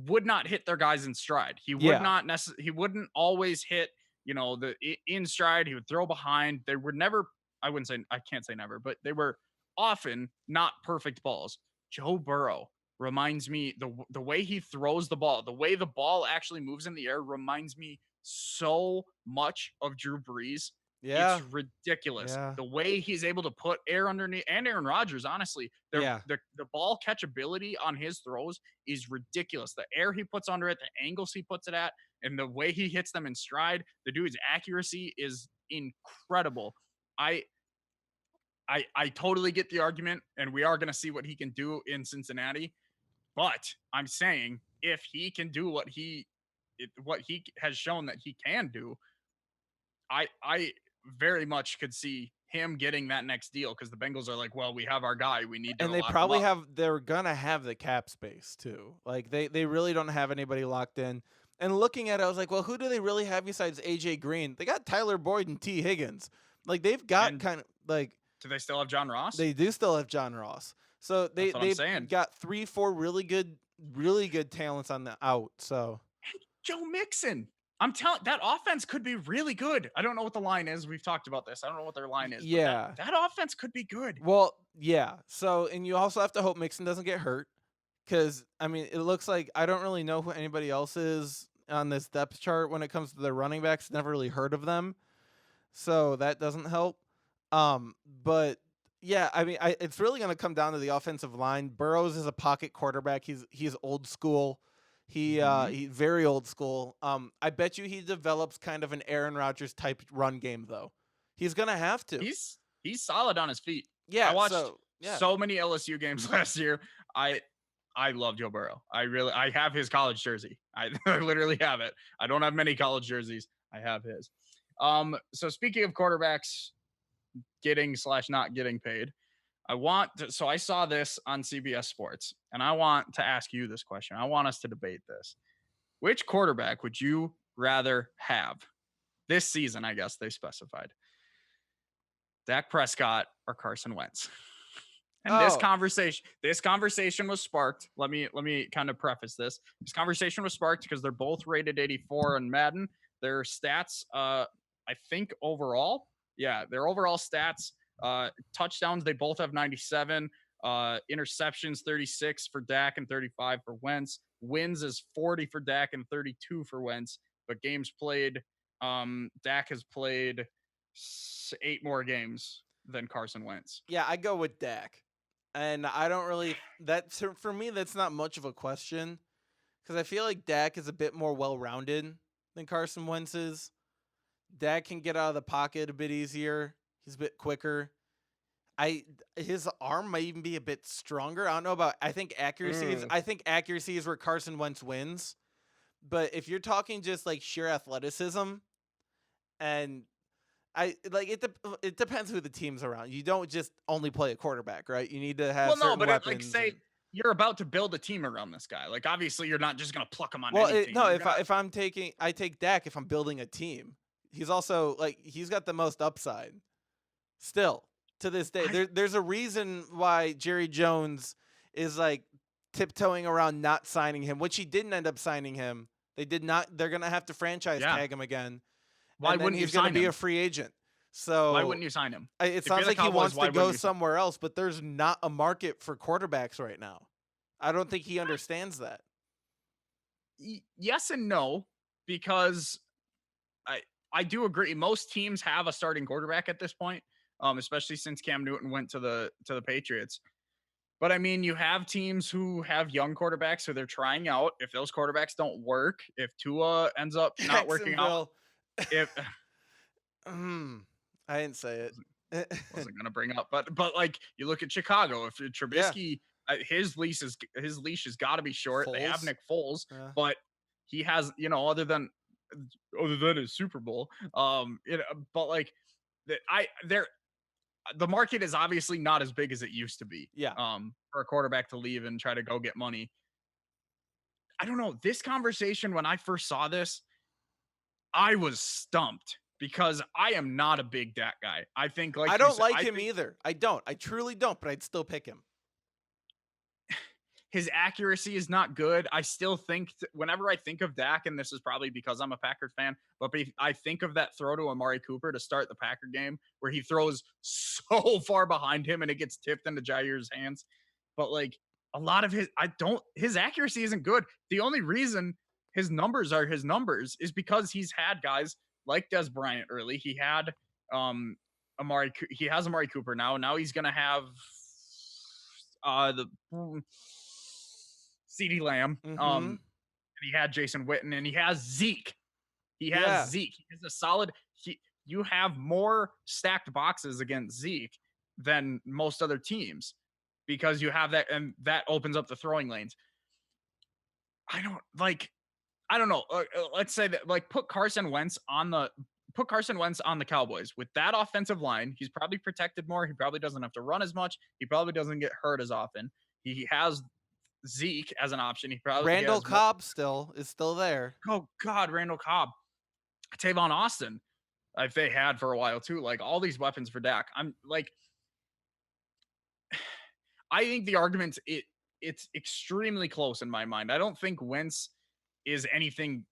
would not hit their guys in stride. He would not he wouldn't always hit, the in stride. He would throw behind. They were never, I can't say never, but they were often not perfect balls. Joe Burrow reminds me, the way he throws the ball, the way the ball actually moves in the air reminds me so much of Drew Brees. Yeah. It's ridiculous. Yeah. The way he's able to put air underneath, and Aaron Rodgers, honestly, the ball catchability on his throws is ridiculous. The air he puts under it, the angles he puts it at, and the way he hits them in stride, the dude's accuracy is incredible. I totally get the argument, and we are going to see what he can do in Cincinnati. But I'm saying if he can do what he has shown that he can do, I very much could see him getting that next deal, because the Bengals are like, well, we have our guy. We need to. And they probably they're going to have the cap space too. Like they really don't have anybody locked in. And looking at it, I was like, well, who do they really have besides AJ Green? They got Tyler Boyd and T. Higgins. Like they've got kind of like. Do they still have John Ross? They do still have John Ross. So they've got 3-4 really good talents on the out. So Joe Mixon. I'm telling, that offense could be really good. I don't know what the line is. We've talked about this. I don't know what their line is. Yeah. That offense could be good. Well, yeah. So, and you also have to hope Mixon doesn't get hurt, because, I mean, it looks like I don't really know who anybody else is on this depth chart when it comes to the running backs. Never really heard of them. So that doesn't help. But yeah, I mean, it's really going to come down to the offensive line. Burroughs is a pocket quarterback. He's old school. He's very old school. I bet you he develops kind of an Aaron Rodgers type run game, though. He's gonna have to. He's solid on his feet. Yeah, I watched so many LSU games last year. I love Joe Burrow. I have his college jersey. I literally have it. I don't have many college jerseys. I have his. So speaking of quarterbacks getting / not getting paid, I saw this on CBS Sports, and I want to ask you this question. I want us to debate this. Which quarterback would you rather have this season? I guess they specified Dak Prescott or Carson Wentz. And this conversation was sparked. Let me kind of preface this. This conversation was sparked because they're both rated 84 on Madden. Their stats, I think overall, their overall stats. Touchdowns, they both have 97. Interceptions, 36 for Dak and 35 for Wentz. Wins is 40 for Dak and 32 for Wentz. But games played, Dak has played 8 more games than Carson Wentz. Yeah, I go with Dak. And I don't really for me, that's not much of a question, because I feel like Dak is a bit more well-rounded than Carson Wentz is. Dak can get out of the pocket a bit easier. He's a bit quicker. His arm might even be a bit stronger. I don't know about. I think accuracy is where Carson Wentz wins. But if you're talking just like sheer athleticism, and it depends who the team's around. You don't just only play a quarterback, right? You need to have certain weapons. You're about to build a team around this guy. Like, obviously, you're not just gonna pluck him on any team. No, I take Dak if I'm building a team. He's also he's got the most upside. Still, to this day, there's a reason why Jerry Jones is like tiptoeing around not signing him, which he didn't end up signing him. They did not. They're gonna have to franchise tag him again. Why wouldn't he's going to be a free agent? So why wouldn't you sign him? It sounds like he wants to go somewhere else, but there's not a market for quarterbacks right now. I don't think he understands that. Yes and no, because I do agree. Most teams have a starting quarterback at this point, especially since Cam Newton went to the Patriots. But I mean, you have teams who have young quarterbacks who they're trying out. If those quarterbacks don't work, if Tua ends up not working out, I didn't say it. Wasn't gonna bring up, but like you look at Chicago. If Trubisky, his leash has got to be short. Foles. They have Nick Foles, but he has, other than his Super Bowl, but like the market is obviously not as big as it used to be. Yeah. For a quarterback to leave and try to go get money. I don't know. This conversation, when I first saw this, I was stumped because I am not a big Dak guy. I think I don't like him either. I don't. I truly don't, but I'd still pick him. His accuracy is not good. I still think whenever I think of Dak, and this is probably because I'm a Packers fan, but I think of that throw to Amari Cooper to start the Packer game where he throws so far behind him and it gets tipped into Jair's hands. But like a lot of his accuracy isn't good. The only reason his numbers are his numbers is because he's had guys like Des Bryant early. He had he has Amari Cooper now. Now he's gonna have the CeeDee Lamb. And he had Jason Witten, and he has Zeke. He has Zeke. He has a solid. You have more stacked boxes against Zeke than most other teams because you have that, and that opens up the throwing lanes. I don't know. Let's say that, like, put Carson Wentz on the Cowboys. With that offensive line, he's probably protected more. He probably doesn't have to run as much. He probably doesn't get hurt as often. He has Zeke as an option. He probably Randall Cobb is still there. Oh God, Randall Cobb, Tavon Austin, if they had for a while too. Like all these weapons for Dak. I think the argument it's extremely close in my mind. I don't think Wentz is anything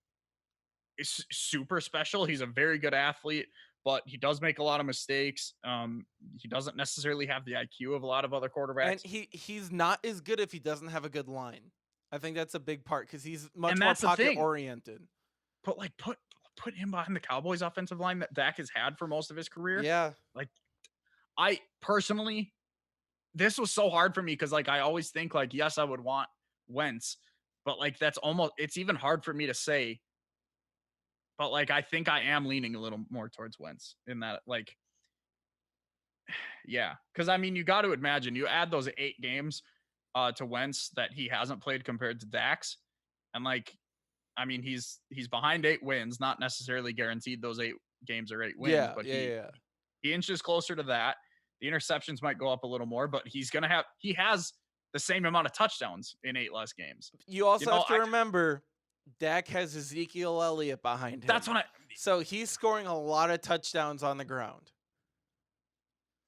super special. He's a very good athlete, but he does make a lot of mistakes. He doesn't necessarily have the IQ of a lot of other quarterbacks. And he's not as good if he doesn't have a good line. I think that's a big part because he's much more pocket oriented. But like put him behind the Cowboys offensive line that Dak has had for most of his career. Yeah. Like I personally, this was so hard for me because like I always think like, yes, I would want Wentz, but like it's even hard for me to say. But like I think I am leaning a little more towards Wentz in that, like, yeah. Because I mean, you got to imagine you add those 8 games to Wentz that he hasn't played compared to Dak's, and like, I mean, he's behind 8 wins, not necessarily guaranteed those 8 games are 8 wins, but he inches closer to that. The interceptions might go up a little more, but he has the same amount of touchdowns in 8 less games. You also have to remember, Dak has Ezekiel Elliott behind him. That's what so he's scoring a lot of touchdowns on the ground.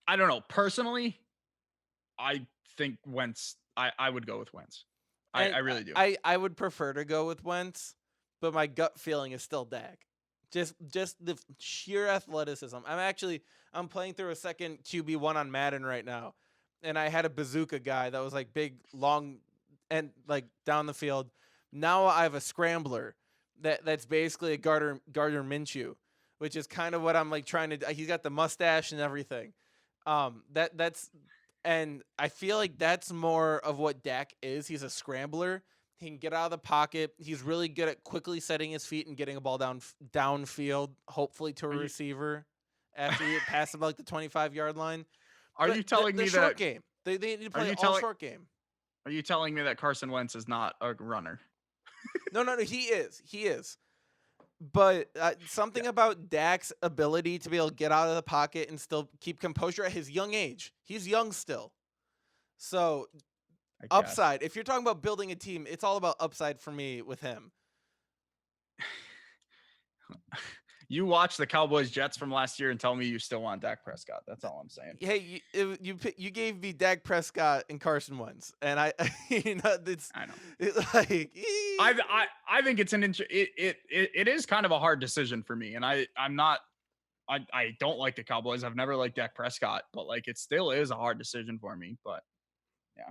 I don't know. Personally, I think Wentz. I would go with Wentz. I really do. I would prefer to go with Wentz, but my gut feeling is still Dak. Just the sheer athleticism. I'm playing through a second QB1 on Madden right now, and I had a bazooka guy that was like big, long, and like down the field. Now I have a scrambler that's basically a Gardner Minshew, which is kind of what I'm like trying to. He's got the mustache and everything. And I feel like that's more of what Dak is. He's a scrambler. He can get out of the pocket. He's really good at quickly setting his feet and getting a ball downfield, hopefully to a receiver after you pass about like the 25-yard line. Are you telling me short that game? They need to play short game. Are you telling me that Carson Wentz is not a runner? No, he is. But something about Dak's ability to be able to get out of the pocket and still keep composure at his young age. He's young still. So upside. If you're talking about building a team, it's all about upside for me with him. You watch the Cowboys Jets from last year and tell me you still want Dak Prescott. That's all I'm saying. Hey, you gave me Dak Prescott and Carson Wentz, and I know. I think it's it is kind of a hard decision for me, and I don't like the Cowboys. I've never liked Dak Prescott, but like it still is a hard decision for me. But yeah,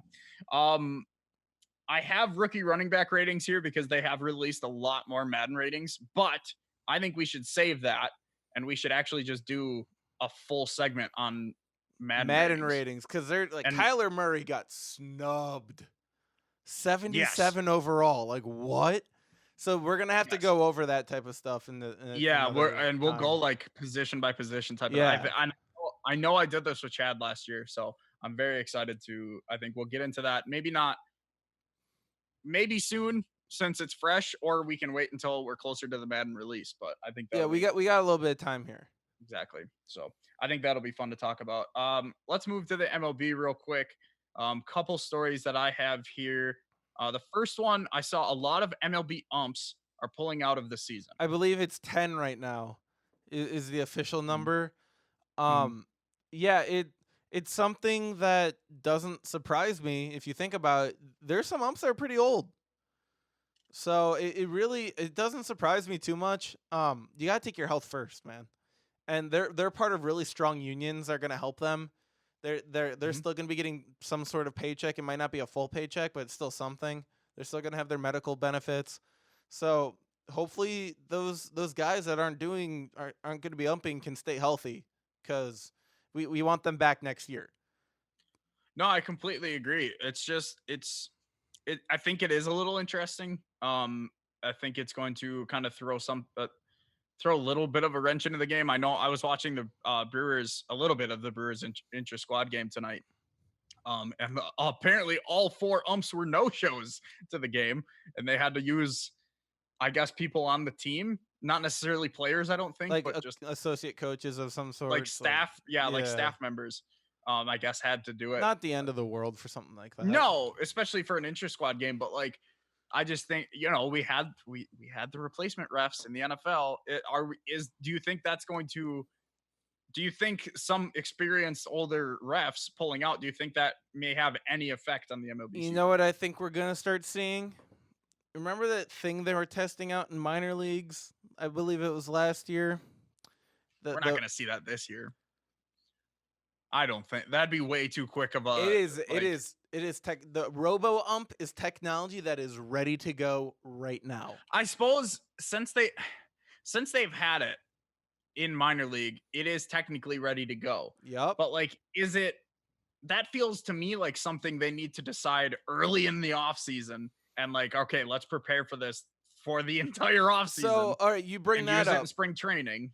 I have rookie running back ratings here because they have released a lot more Madden ratings, but I think we should save that, and we should actually just do a full segment on Madden ratings because they're like Kyler Murray got snubbed, 77 overall. Like what? So we're gonna have to go over that type of stuff in the we'll go like position by position type. Yeah. I know I did this with Chad last year, so I'm very excited to. I think we'll get into that. Maybe soon, since it's fresh, or we can wait until we're closer to the Madden release. But I think we got a little bit of time here. Exactly. So I think that'll be fun to talk about. Let's move to the MLB real quick. Couple stories that I have here. The first one, I saw a lot of MLB umps are pulling out of the season. I believe it's 10 right now is the official number. Yeah, it's something that doesn't surprise me if you think about it. There's some umps that are pretty old. So it doesn't surprise me too much. You gotta take your health first, man. And they're part of really strong unions that are gonna help them. They're still gonna be getting some sort of paycheck. It might not be a full paycheck, but it's still something. They're still gonna have their medical benefits. So hopefully those guys that aren't gonna be umping can stay healthy because we want them back next year. No, I completely agree. It's just I think it is a little interesting. I think it's going to kind of throw a little bit of a wrench into the game. I know I was watching the Brewers, a little bit of the Brewers intra-squad game tonight. And apparently all 4 umps were no-shows to the game, and they had to use, I guess, people on the team, not necessarily players, I don't think, but just associate coaches of some sort, like staff, like staff members. I guess had to do it. Not the end of the world for something like that. No, especially for an intra-squad game, but like I just think, we had the replacement refs in the NFL. Do you think that's going to? Do you think some experienced older refs pulling out? Do you think that may have any effect on the MLB? You know what I think we're gonna start seeing? Remember that thing they were testing out in minor leagues? I believe it was last year. We're not gonna see that this year. I don't think that'd be way too quick of a. It is. The robo ump is technology that is ready to go right now. I suppose since they've had it in minor league, it is technically ready to go. Yep. But like, that feels to me like something they need to decide early in the off season and like, okay, let's prepare for this for the entire off season. So, all right, you bring that up. In spring training.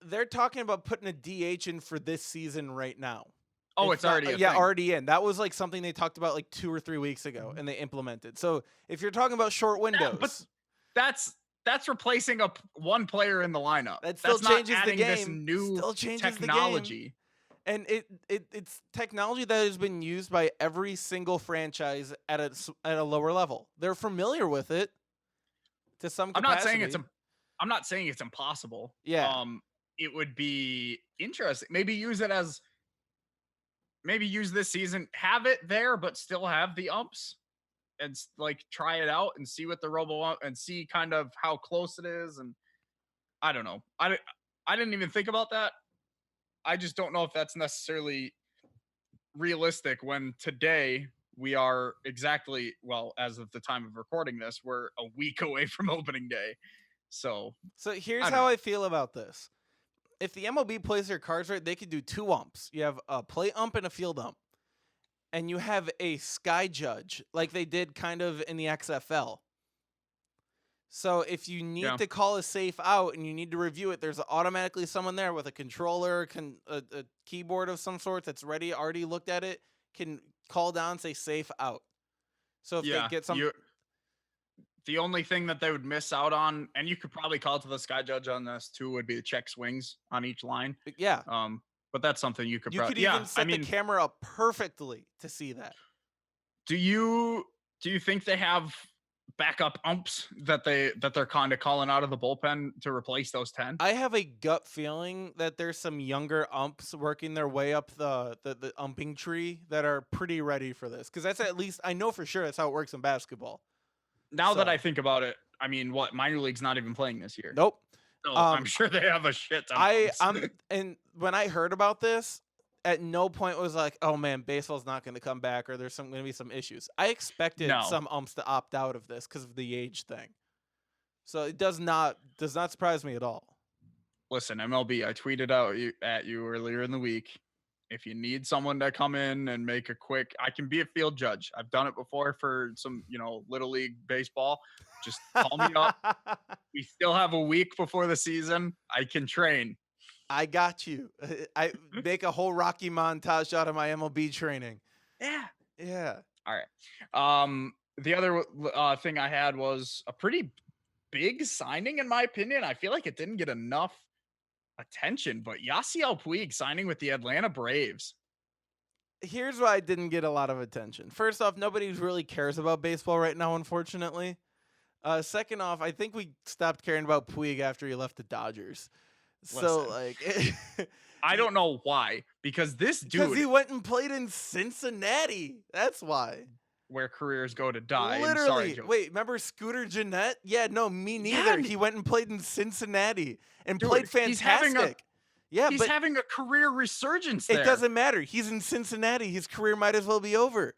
They're talking about putting a DH in for this season right now. Oh, it's already already in. That was like something they talked about like 2 or 3 weeks ago, and they implemented. So if you're talking about short windows, but that's replacing one player in the lineup. That still changes the game. This new still changes technology. The game. And it's technology that has been used by every single franchise at a lower level. They're familiar with it to some capacity. I'm not saying it's impossible. Yeah. It would be interesting. Maybe use this season, have it there, but still have the umps and like try it out and see what the robo ump and see kind of how close it is. And I don't know. I didn't even think about that. I just don't know if that's necessarily realistic when today we are exactly, well, as of the time of recording this, we're a week away from opening day. So here's how I feel about this. If the MLB plays their cards right, they could do 2 umps. You have a play ump and a field ump. and you have a sky judge like they did kind of in the XFL. So if you need to call a safe out and you need to review it, there's automatically someone there with a controller, a keyboard of some sort that's already looked at it, can call down and say safe out. So if they get some... The only thing that they would miss out on, and you could probably call to the sky judge on this too, would be the check swings on each line. Yeah. But that's something you could probably... You could even set the camera up perfectly to see that. Do you think they have backup umps that they're kind of calling out of the bullpen to replace those 10? I have a gut feeling that there's some younger umps working their way up the umping tree that are pretty ready for this, because that's, at least I know for sure, that's how it works in basketball. Now that I think about it, I mean, minor league's not even playing this year? Nope. So I'm sure they have a shit ton. And when I heard about this, at no point was like, oh man, baseball's not going to come back, or there's going to be some issues. I expected some umps to opt out of this because of the age thing. So it does not surprise me at all. Listen, MLB, I tweeted out at you earlier in the week. If you need someone to come in and make a quick, I can be a field judge. I've done it before for some, little league baseball. Just call me up. We still have a week before the season. I can train. I got you. I make a whole Rocky montage out of my MLB training. Yeah. All right. The other thing I had was a pretty big signing, in my opinion. I feel like it didn't get enough attention, but Yasiel Puig signing with the Atlanta Braves. Here's why it didn't get a lot of attention. First off, nobody really cares about baseball right now, unfortunately. Second off, I think we stopped caring about Puig after he left the Dodgers. So, I don't know why, because this dude... Because he went and played in Cincinnati. That's why. Where careers go to die. Literally. Wait, remember Scooter Gennett? Yeah, no, me neither. He went and played in Cincinnati and played fantastic. He's having a career resurgence there. It doesn't matter. He's in Cincinnati. His career might as well be over.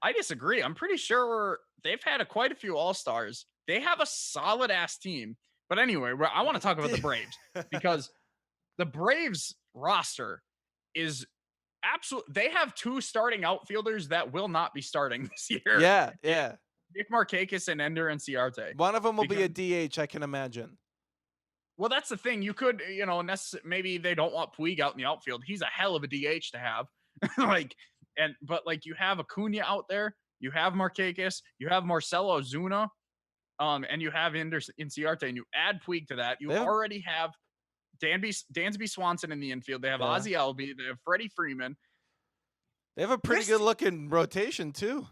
I disagree. I'm pretty sure they've had quite a few All-Stars. They have a solid-ass team. But anyway, I want to talk about the Braves, because the Braves roster is absolute. They have 2 starting outfielders that will not be starting this year. Yeah. Nick Markakis and Ender Inciarte. One of them will be a DH, I can imagine. Well, that's the thing. You could, maybe they don't want Puig out in the outfield. He's a hell of a DH to have. But you have Acuna out there. You have Markakis. You have Marcelo Ozuna. And you have Ender Inciarte, and you add Puig to that. You already have Dansby Swanson in the infield. They have Ozzie Albies. They have Freddie Freeman. They have a pretty good looking rotation too.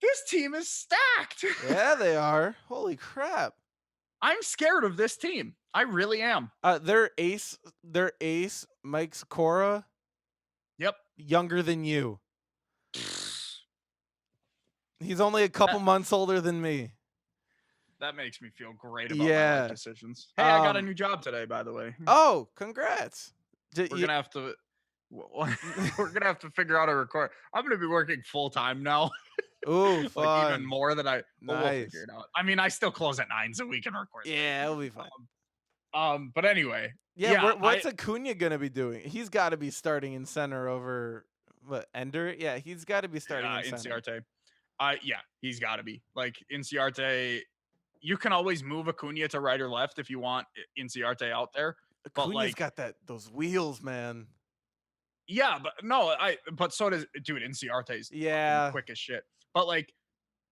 This team is stacked. Yeah, they are. Holy crap! I'm scared of this team. I really am. Their ace, Mike Sikora. Yep, younger than you. He's only a couple months older than me. That makes me feel great about my life decisions. Hey, I got a new job today, by the way. Oh, congrats! We're gonna have to figure out a record. I'm gonna be working full time now. Ooh, fun. Even more than we'll figure it out. I mean, I still close at 9, so we can record. Yeah, it'll be fine. But anyway, what's Acuna gonna be doing? He's got to be starting in center over Ender. Yeah, he's got to be starting in center. Inciarte. He's got to be Inciarte. You can always move Acuna to right or left if you want Inciarte out there. Acuna's got those wheels, man. Yeah, but so does Inciarte's quick as shit. But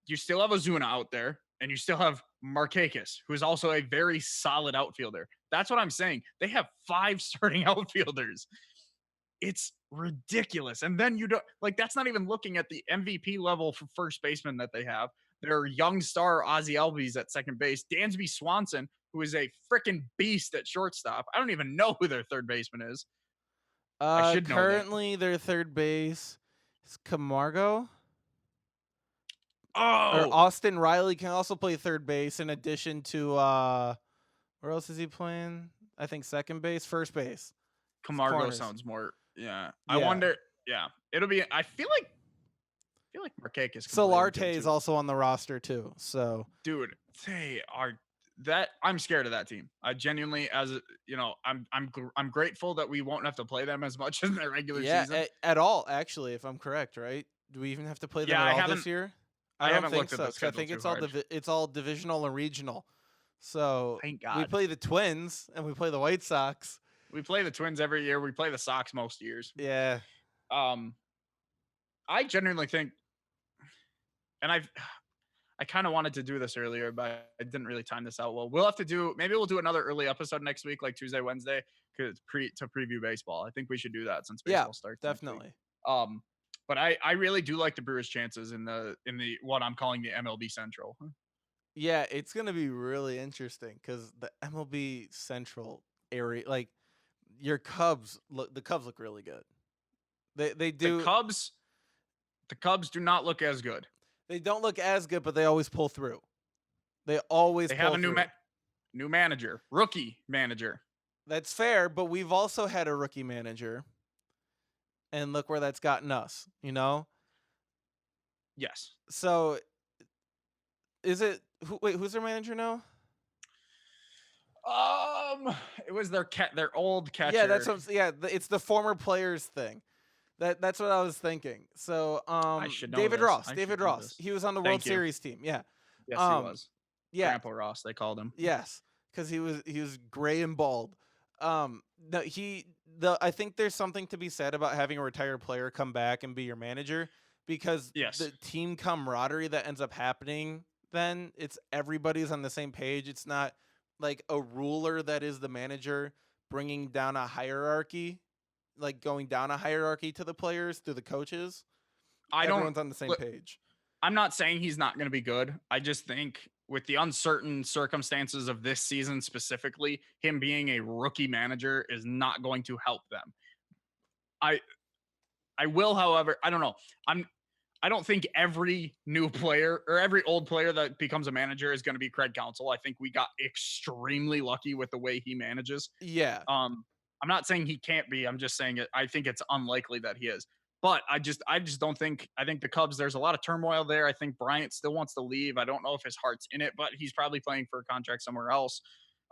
you still have Ozuna out there, and you still have Markakis, who is also a very solid outfielder. That's what I'm saying. They have 5 starting outfielders. It's ridiculous. And then you don't that's not even looking at the MVP level for first baseman that they have. Their young star Ozzie Albies at second base, Dansby Swanson, who is a freaking beast at shortstop. I don't even know who their third baseman is. I should know currently their third base is Camargo. Oh, or Austin Riley can also play third base in addition to where else is he playing? I think second base, first base. Camargo sounds more. Yeah. I wonder. Yeah, it'll be. I feel like Markakis. Solarte is also on the roster too. So, dude, they are I'm scared of that team. I genuinely, I'm grateful that we won't have to play them as much in their regular season. At all. Actually, if I'm correct, right? Do we even have to play them Yeah, at I all haven't- this year? I don't haven't think looked at so. the 'Cause I schedule think too it's all hard. it's all divisional and regional. So Thank we God. play the Twins and we play the White Sox. We play the Twins every year. We play the Sox most years. Yeah. I genuinely think, and I kind of wanted to do this earlier, but I didn't really time this out well. Maybe we'll do another early episode next week, like Tuesday, Wednesday, to preview baseball. I think we should do that since baseball starts next week. Definitely. But I really do like the Brewers' chances in the what I'm calling the MLB Central. Yeah, it's gonna be really interesting because the MLB Central area, like your Cubs, the Cubs look really good. They do. The Cubs do not look as good. They don't look as good, but they always pull through. They always They pull have a through. new manager, rookie manager. That's fair, but we've also had a rookie manager, and look where that's gotten us. You know. Yes. So, is it? Who's their manager now? It was their old catcher. Yeah, that's what. It's the former players thing. That's what I was thinking. So, I should know David this. Ross. I should David know Ross. this. He was on the Thank World you. Series team. Yeah. Yes, he was. Yeah. Grandpa Ross, they called him. Yes, because he was gray and bald. I think there's something to be said about having a retired player come back and be your manager because Yes. the team camaraderie that ends up happening. Then it's everybody's on the same page. It's not like a ruler that is the manager bringing down a hierarchy, like going down a hierarchy to the players through the coaches. Everyone's on the same page. I'm not saying he's not going to be good. I just think with the uncertain circumstances of this season specifically, him being a rookie manager is not going to help them. I will, however, I don't know. I don't think every new player or every old player that becomes a manager is going to be Craig Counsell. I think we got extremely lucky with the way he manages. Yeah. I'm not saying he can't be. I'm just saying I think it's unlikely that he is. But I just don't think. I think the Cubs. There's a lot of turmoil there. I think Bryant still wants to leave. I don't know if his heart's in it, but he's probably playing for a contract somewhere else.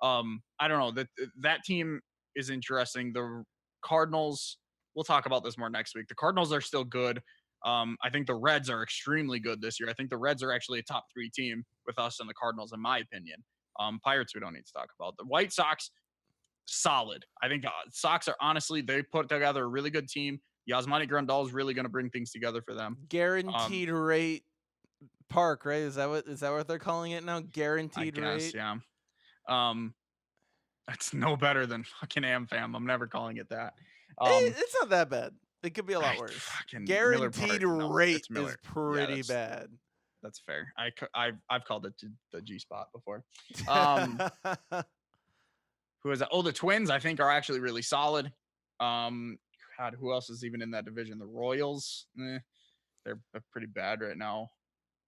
I don't know. That team is interesting. The Cardinals. We'll talk about this more next week. The Cardinals are still good. I think the Reds are extremely good this year. I think the Reds are actually a top 3 team with us and the Cardinals, in my opinion. Pirates, we don't need to talk about. The White Sox, solid. I think Sox are honestly, they put together a really good team. Yasmani Grandal is really going to bring things together for them. Guaranteed rate park, right? Is that what they're calling it now? Guaranteed rate. Yeah. That's no better than fucking AmFam. I'm never calling it that. It's not that bad. It could be a lot worse. Guaranteed rate is pretty bad. That's fair. I've called it the G spot before. Who is that? Oh, the Twins, I think, are actually really solid. God, who else is even in that division? The Royals, they're pretty bad right now.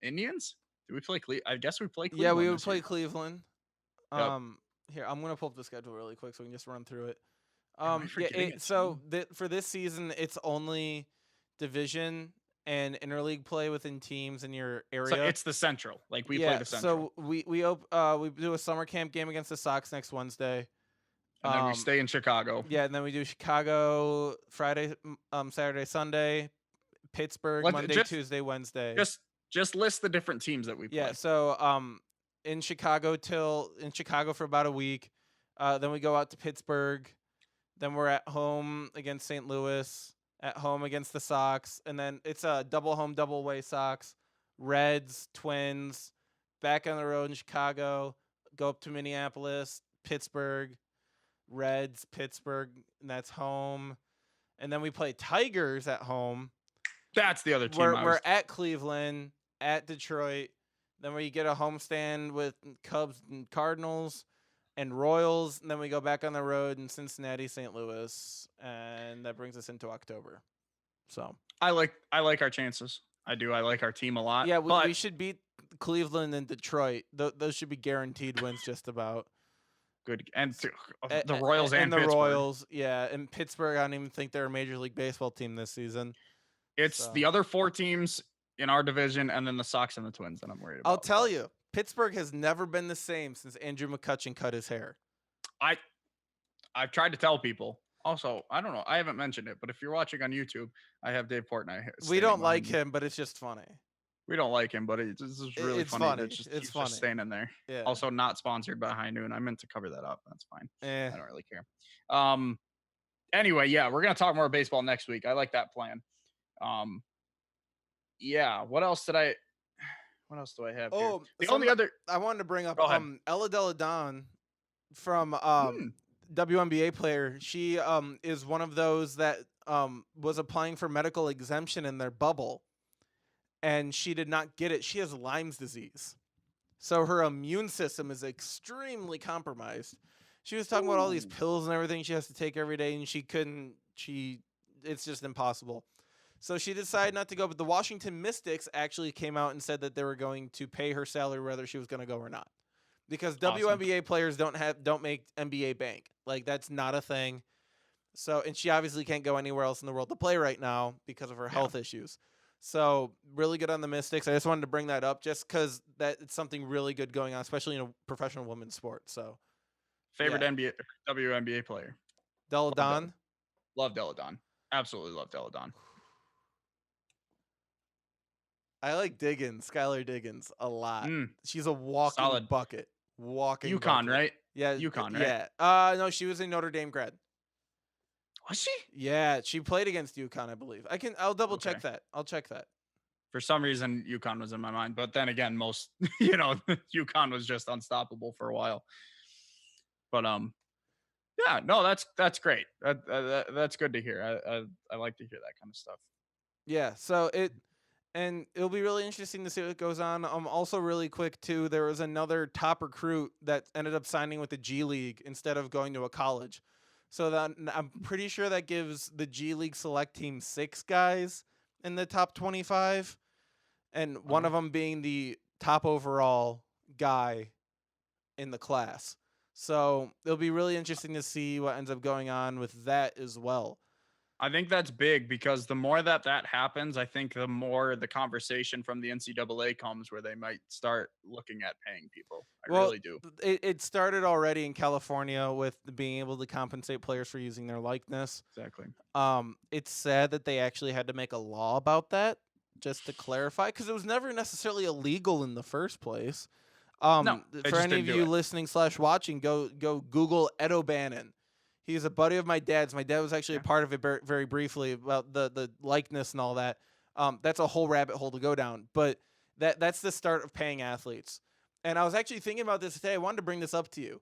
Indians? Do we play I guess we play Cleveland. Yeah, we would play Cleveland. Yep. Here, I'm gonna pull up the schedule really quick so we can just run through it. For this season, it's only division and interleague play within teams in your area. So it's the Central. Like we play the Central. So we do a summer camp game against the Sox next Wednesday. And then we stay in Chicago. Yeah, and then we do Chicago Friday, Saturday, Sunday, Pittsburgh Monday, Tuesday, Wednesday. Just list the different teams that we play. Yeah, so in Chicago for about a week. Then we go out to Pittsburgh. Then we're at home against St. Louis, at home against the Sox, and then it's a double home, double away Sox, Reds, Twins, back on the road in Chicago, go up to Minneapolis, Pittsburgh, Reds, Pittsburgh, and that's home. And then we play Tigers at home. That's the other team. We're at Cleveland, at Detroit. Then we get a homestand with Cubs and Cardinals and Royals. And then we go back on the road in Cincinnati, St. Louis. And that brings us into October. So I like our chances. I do. I like our team a lot. Yeah, we should beat Cleveland and Detroit. Those should be guaranteed wins just about. Good. And the Royals and the Pittsburgh. Royals, yeah. And Pittsburgh, I don't even think they're a Major League Baseball team this season. It's the other 4 teams in our division and then the Sox and the Twins that I'm worried about. I'll tell you, Pittsburgh has never been the same since Andrew McCutchen cut his hair. I've tried to tell people. Also, I don't know. I haven't mentioned it, but if you're watching on YouTube, I have Dave Portnoy. We standing don't like behind me. him, but it's just funny. We don't like him, but this is really It's funny. funny. That just It's he's funny. just standing there. Yeah. Also, not sponsored by High Noon. I meant to cover that up. That's fine. Eh. I don't really care. Anyway, yeah, we're gonna talk more baseball next week. I like that plan. Yeah. What else do I have here? The only other I wanted to bring up Go ahead. Ella Deladon from WNBA player. She is one of those that was applying for medical exemption in their bubble, and she did not get it. She has Lyme's disease, so her immune system is extremely compromised. She was talking about all these pills and everything she has to take every day, and it's just impossible. So she decided not to go, but the Washington Mystics actually came out and said that they were going to pay her salary whether she was going to go or not. Because Awesome. WNBA players don't make NBA bank. Like, that's not a thing. So, and she obviously can't go anywhere else in the world to play right now because of her health issues. So, really good on the Mystics. I just wanted to bring that up just because it's something really good going on, especially in a professional women's sport. So, favorite WNBA player. Deladon. Love Deladon. Absolutely love Deladon. I like Skylar Diggins, a lot. She's a walking Solid. bucket. Walking UConn, bucket. right? Yeah. UConn, right? Yeah. No, she was a Notre Dame grad. Was she? Yeah, she played against UConn, I believe. I'll double check Okay. that. I'll check that. For some reason, UConn was in my mind. But then again, UConn was just unstoppable for a while. But yeah, no, that's great. That's good to hear. I like to hear that kind of stuff. Yeah, so it'll be really interesting to see what goes on. Also really quick too, there was another top recruit that ended up signing with the G League instead of going to a college. So that I'm pretty sure that gives the G League select team 6 guys in the top 25, and one of them being the top overall guy in the class. So it'll be really interesting to see what ends up going on with that as well. I think that's big because the more that happens, I think the more the conversation from the NCAA comes where they might start looking at paying people. I really do. It started already in California with being able to compensate players for using their likeness. Exactly. It's sad that they actually had to make a law about that, just to clarify, because it was never necessarily illegal in the first place. No, for any of you listening / watching, go Google Ed O'Bannon. He's a buddy of my dad's. My dad was actually a part of it very briefly about the likeness and all that. That's a whole rabbit hole to go down. But that's the start of paying athletes. And I was actually thinking about this today. I wanted to bring this up to you.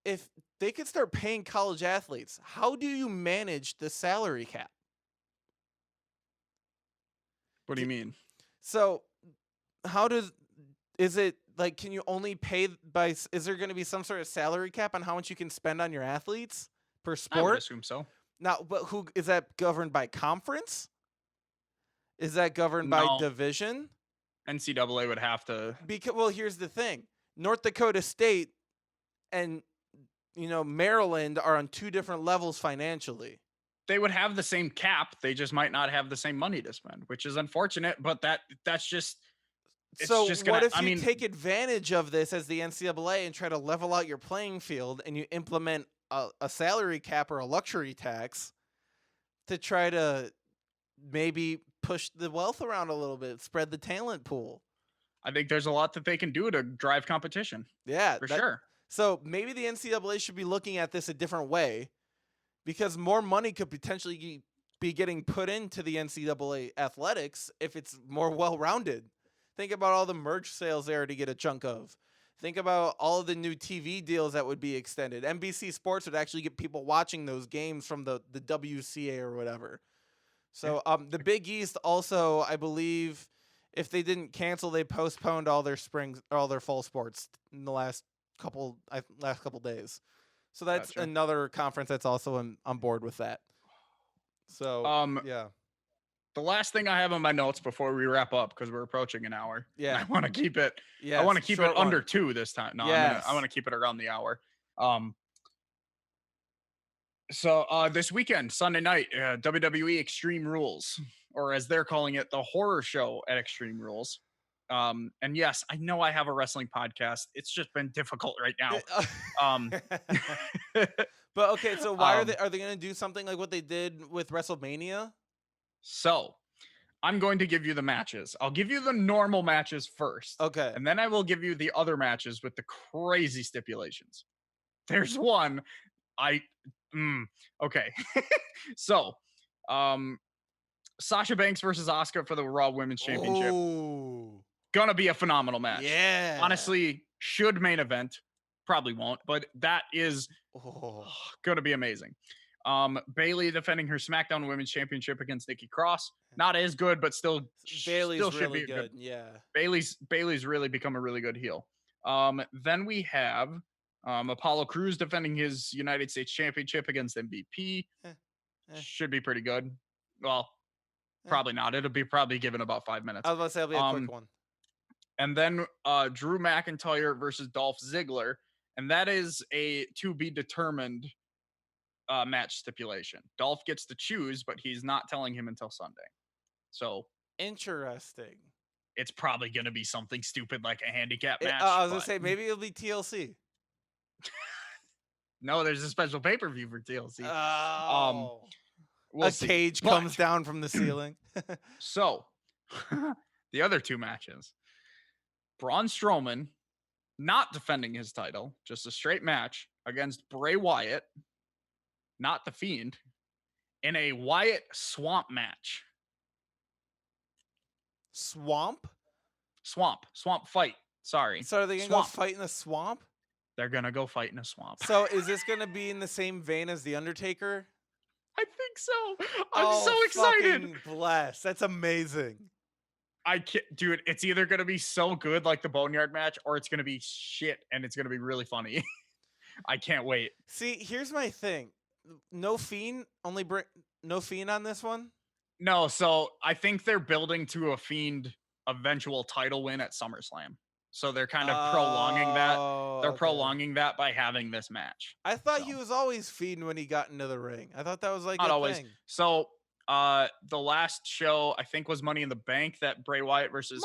If they could start paying college athletes, how do you manage the salary cap? What do you mean? So is it like, can you only pay is there going to be some sort of salary cap on how much you can spend on your athletes per sport? I would assume so. Now, but who is that governed by conference? Is that governed by division? NCAA would have to. Well, here's the thing. North Dakota State and Maryland are on 2 different levels financially. They would have the same cap. They just might not have the same money to spend, which is unfortunate, but that's just. So what if you take advantage of this as the NCAA and try to level out your playing field and you implement a salary cap or a luxury tax to try to maybe push the wealth around a little bit, spread the talent pool? I think there's a lot that they can do to drive competition. Yeah, for sure. So maybe the NCAA should be looking at this a different way, because more money could potentially be getting put into the NCAA athletics if it's more well-rounded. Think about all the merch sales there to get a chunk of. Think about all of the new TV deals that would be extended. NBC Sports would actually get people watching those games from the WCA or whatever. So the Big East also, I believe, if they didn't cancel, they postponed all their fall sports in the last couple days. So that's another conference that's also on board with that. So yeah. The last thing I have on my notes before we wrap up, because we're approaching an hour. Yeah. I want to keep it. Yeah. I want to keep it under 2 this time. No, yes. I want to keep it around the hour. So this weekend, Sunday night, WWE Extreme Rules, or as they're calling it, the horror show at Extreme Rules. And yes, I know I have a wrestling podcast. It's just been difficult right now. Um, But okay, so why Um, are they going to do something like what they did with WrestleMania? so I'm going to give you the matches. I'll give you the normal matches first. Okay. And then I will give you the other matches with the crazy stipulations. There's one. Okay. So, Sasha Banks versus Asuka for the Raw Women's Championship. Ooh. Gonna be a phenomenal match. Yeah. Honestly, should main event. Probably won't, but that is gonna be amazing. Bailey defending her SmackDown Women's Championship against Nikki Cross. Not as good, but still Bailey's still should really be good. Yeah. Bailey's really become a really good heel. Then we have Apollo Crews defending his United States Championship against MVP. Should be pretty good. Well, probably not. It'll be probably given about 5 minutes. I was about to say it'll be a quick one. And then Drew McIntyre versus Dolph Ziggler. And that is a to be determined match stipulation. Dolph gets to choose, but he's not telling him until Sunday. So interesting. It's probably going to be something stupid like a handicap match. I was going to say, maybe it'll be TLC. No, there's a special pay-per-view for TLC. We'll see. Cage comes down from the ceiling. So, the other two matches. Braun Strowman, not defending his title, just a straight match against Bray Wyatt, not the Fiend, in a Wyatt Swamp match. Swamp fight. Sorry. So are they going to go fight in a swamp? They're going to go fight in a swamp. So is this going to be in the same vein as The Undertaker? I think so. I'm so excited. Bless. That's amazing. I can't, dude. It's either gonna be so good like the Boneyard match, or it's gonna be shit and it's gonna be really funny. I can't wait. See, here's my thing. No Fiend. No Fiend on this one. No, so I think they're building to a Fiend eventual title win at SummerSlam. So they're kind of prolonging that. They're prolonging that by having this match. I thought he was always Fiend when he got into the ring. I thought that was like not a always. thing. So the last show I think was Money in the Bank that Bray Wyatt versus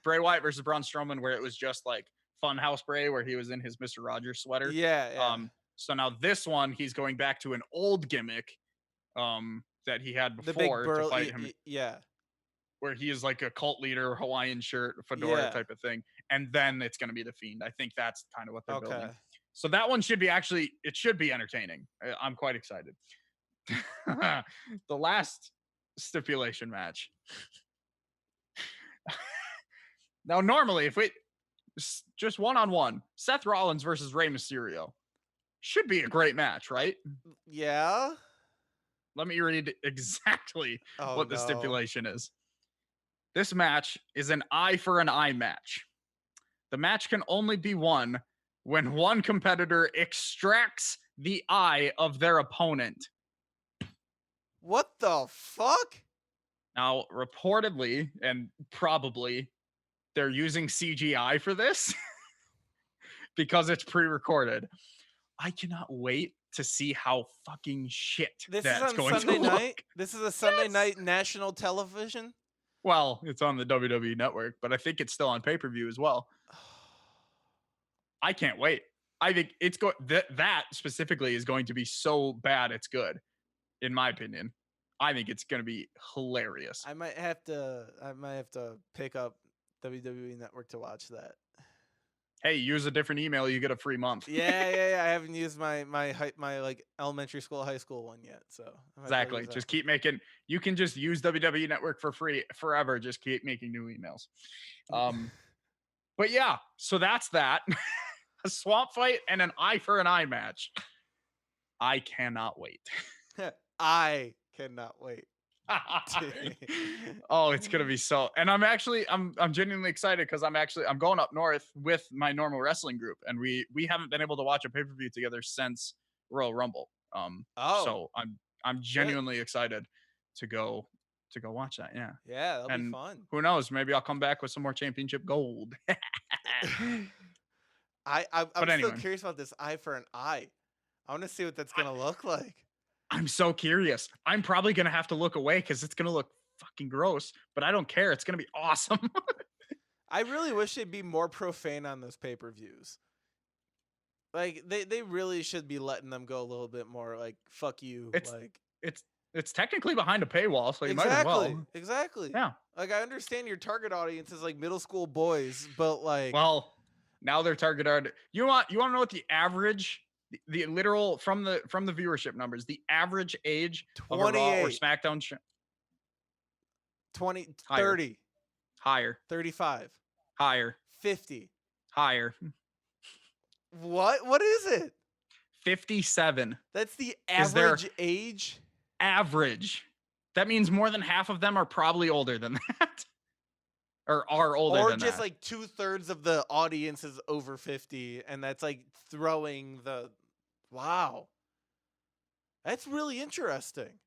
Bray Wyatt versus Braun Strowman, where it was just like Funhouse Bray, where he was in his Mr. Rogers sweater. Yeah. So now this one he's going back to an old gimmick that he had before to fight him. Yeah. Where he is like a cult leader, Hawaiian shirt, fedora type of thing. And then it's going to be the Fiend. I think that's kind of what they're building. So that one should be it should be entertaining. I'm quite excited. The last stipulation match. Now, normally, if we just one-on-one, Seth Rollins versus Rey Mysterio should be a great match, right? Yeah. Let me read exactly what the stipulation is. This match is an eye for an eye match. The match can only be won when one competitor extracts the eye of their opponent. What the fuck? Now, reportedly, and probably, they're using CGI for this because it's pre-recorded. I cannot wait to see how fucking shit this that's is on going Sunday to look. night? This is a Sunday night national television? Well, it's on the WWE Network, but I think it's still on pay-per-view as well. I can't wait. I think it's that specifically is going to be so bad it's good, in my opinion. I think it's going to be hilarious. I might have to pick up WWE Network to watch that. Hey, use a different email, you get a free month. Yeah. I haven't used my like elementary school, high school one yet, so exactly. Just keep making. You can just use WWE Network for free forever. Just keep making new emails. But yeah, so that's that. A swamp fight and an eye for an eye match. I cannot wait. I cannot wait. Oh, it's gonna be so. And I'm genuinely excited because I'm going up north with my normal wrestling group, and we haven't been able to watch a pay-per-view together since Royal Rumble. So I'm genuinely excited to go watch that. Yeah, that'll be fun. Who knows? Maybe I'll come back with some more championship gold. I'm still curious about this eye for an eye. I want to see what that's gonna look like. I'm so curious. I'm probably gonna have to look away because it's gonna look fucking gross, but I don't care. It's going to be awesome. I really wish they'd be more profane on those pay-per-views. Like they really should be letting them go a little bit more. Like fuck you. It's technically behind a paywall, so you might as well. Exactly. Yeah. Like I understand your target audience is like middle school boys, but like well, now their target audience. You want to know what the average, the literal from the viewership numbers, the average age of a Raw or SmackDown show? 20, higher. 30, higher, 35, higher, 50, higher. What is it? 57. That's the average age? Average. That means more than half of them are probably older than that. Or are older than that. Or just like 2/3 of the audience is over 50, and that's like throwing the... Wow. That's really interesting.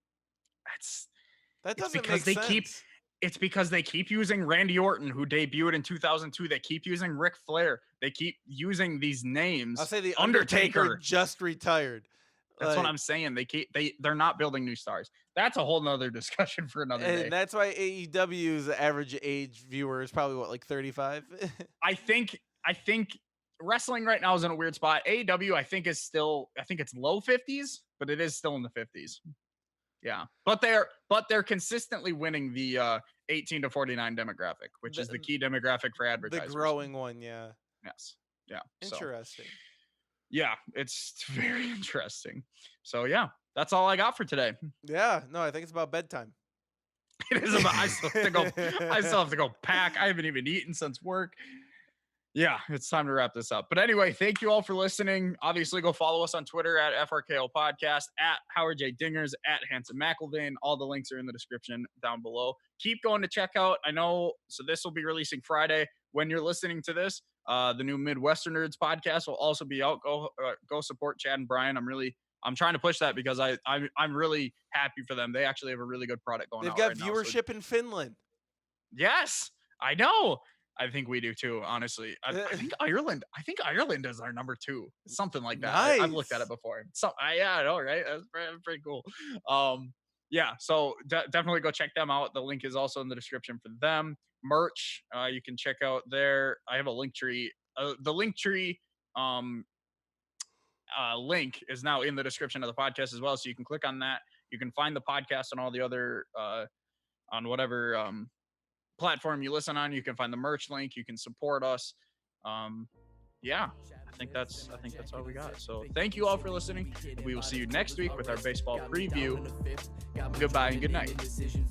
That doesn't make sense. It's because they keep using Randy Orton, who debuted in 2002. They keep using Ric Flair. They keep using these names. I'll say the Undertaker just retired. That's what I'm saying. They're not building new stars. That's a whole nother discussion for another day. And that's why AEW's average age viewer is probably what, like 35? I think wrestling right now is in a weird spot. AEW, I think it's low 50s, but it is still in the 50s. Yeah, but they're consistently winning the 18 to 49 demographic, which is the key demographic for advertisers. The growing one, yeah. Yes. Yeah. Interesting. Yeah, it's very interesting. So yeah, that's all I got for today. Yeah, no, I think it's about bedtime. It is about. I still have to go pack. I haven't even eaten since work. Yeah, it's time to wrap this up. But anyway, thank you all for listening. Obviously, go follow us on Twitter at FRKO Podcast, at Howard J. Dingers, at Hanson McElvain. All the links are in the description down below. Keep going to check out. I know, so this will be releasing Friday. When you're listening to this, the new Midwestern Nerds podcast will also be out. Go support Chad and Brian. I'm trying to push that because I'm really happy for them. They actually have a really good product going on. They've got viewership in Finland. Yes, I know. I think we do too, honestly. I think Ireland is our number 2. Something like that. Nice. I've looked at it before. Yeah, I know, right? That's pretty cool. Yeah, so definitely go check them out. The link is also in the description for them. Merch, you can check out there. I have a link tree. The link tree link is now in the description of the podcast as well. So you can click on that. You can find the podcast on all the other on whatever platform you listen on. You can find the merch link. You can support us. Yeah, I think that's all we got. So thank you all for listening. We will see you next week with our baseball preview. Goodbye and good night.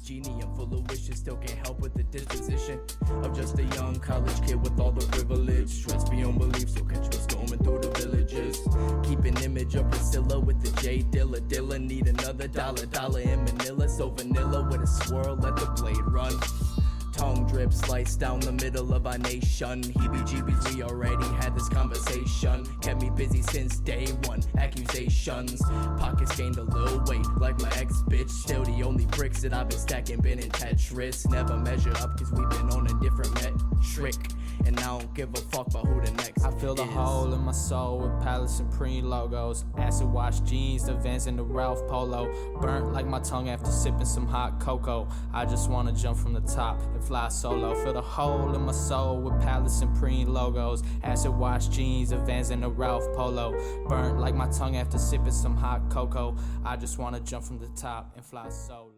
Genie, I'm full of wishes, still can't help with the disposition of just a young college kid with all the privilege. Stress beyond belief, so catch me storming through the villages. Keep an image of Priscilla with the J Dilla. Need another dollar in Manila, so vanilla with a swirl, let the blade run. Tongue drip slice down the middle of our nation. Heebie-jeebies, we already had this conversation. Kept me busy since day one. Accusations, pockets gained a little weight like my ex-bitch. Still the only bricks that I've been stacking been in Tetris. Never measure up cause we've been on a different metric. And I don't give a fuck about who the next I feel the hole in my soul with Palace Supreme logos. Acid wash jeans, the Vans and the Ralph Polo. Burnt like my tongue after sipping some hot cocoa. I just wanna jump from the top and fly solo. Feel the hole in my soul with Palace Supreme logos. Acid wash jeans, the Vans and the Ralph Polo. Burnt like my tongue after sipping some hot cocoa. I just wanna jump from the top and fly solo.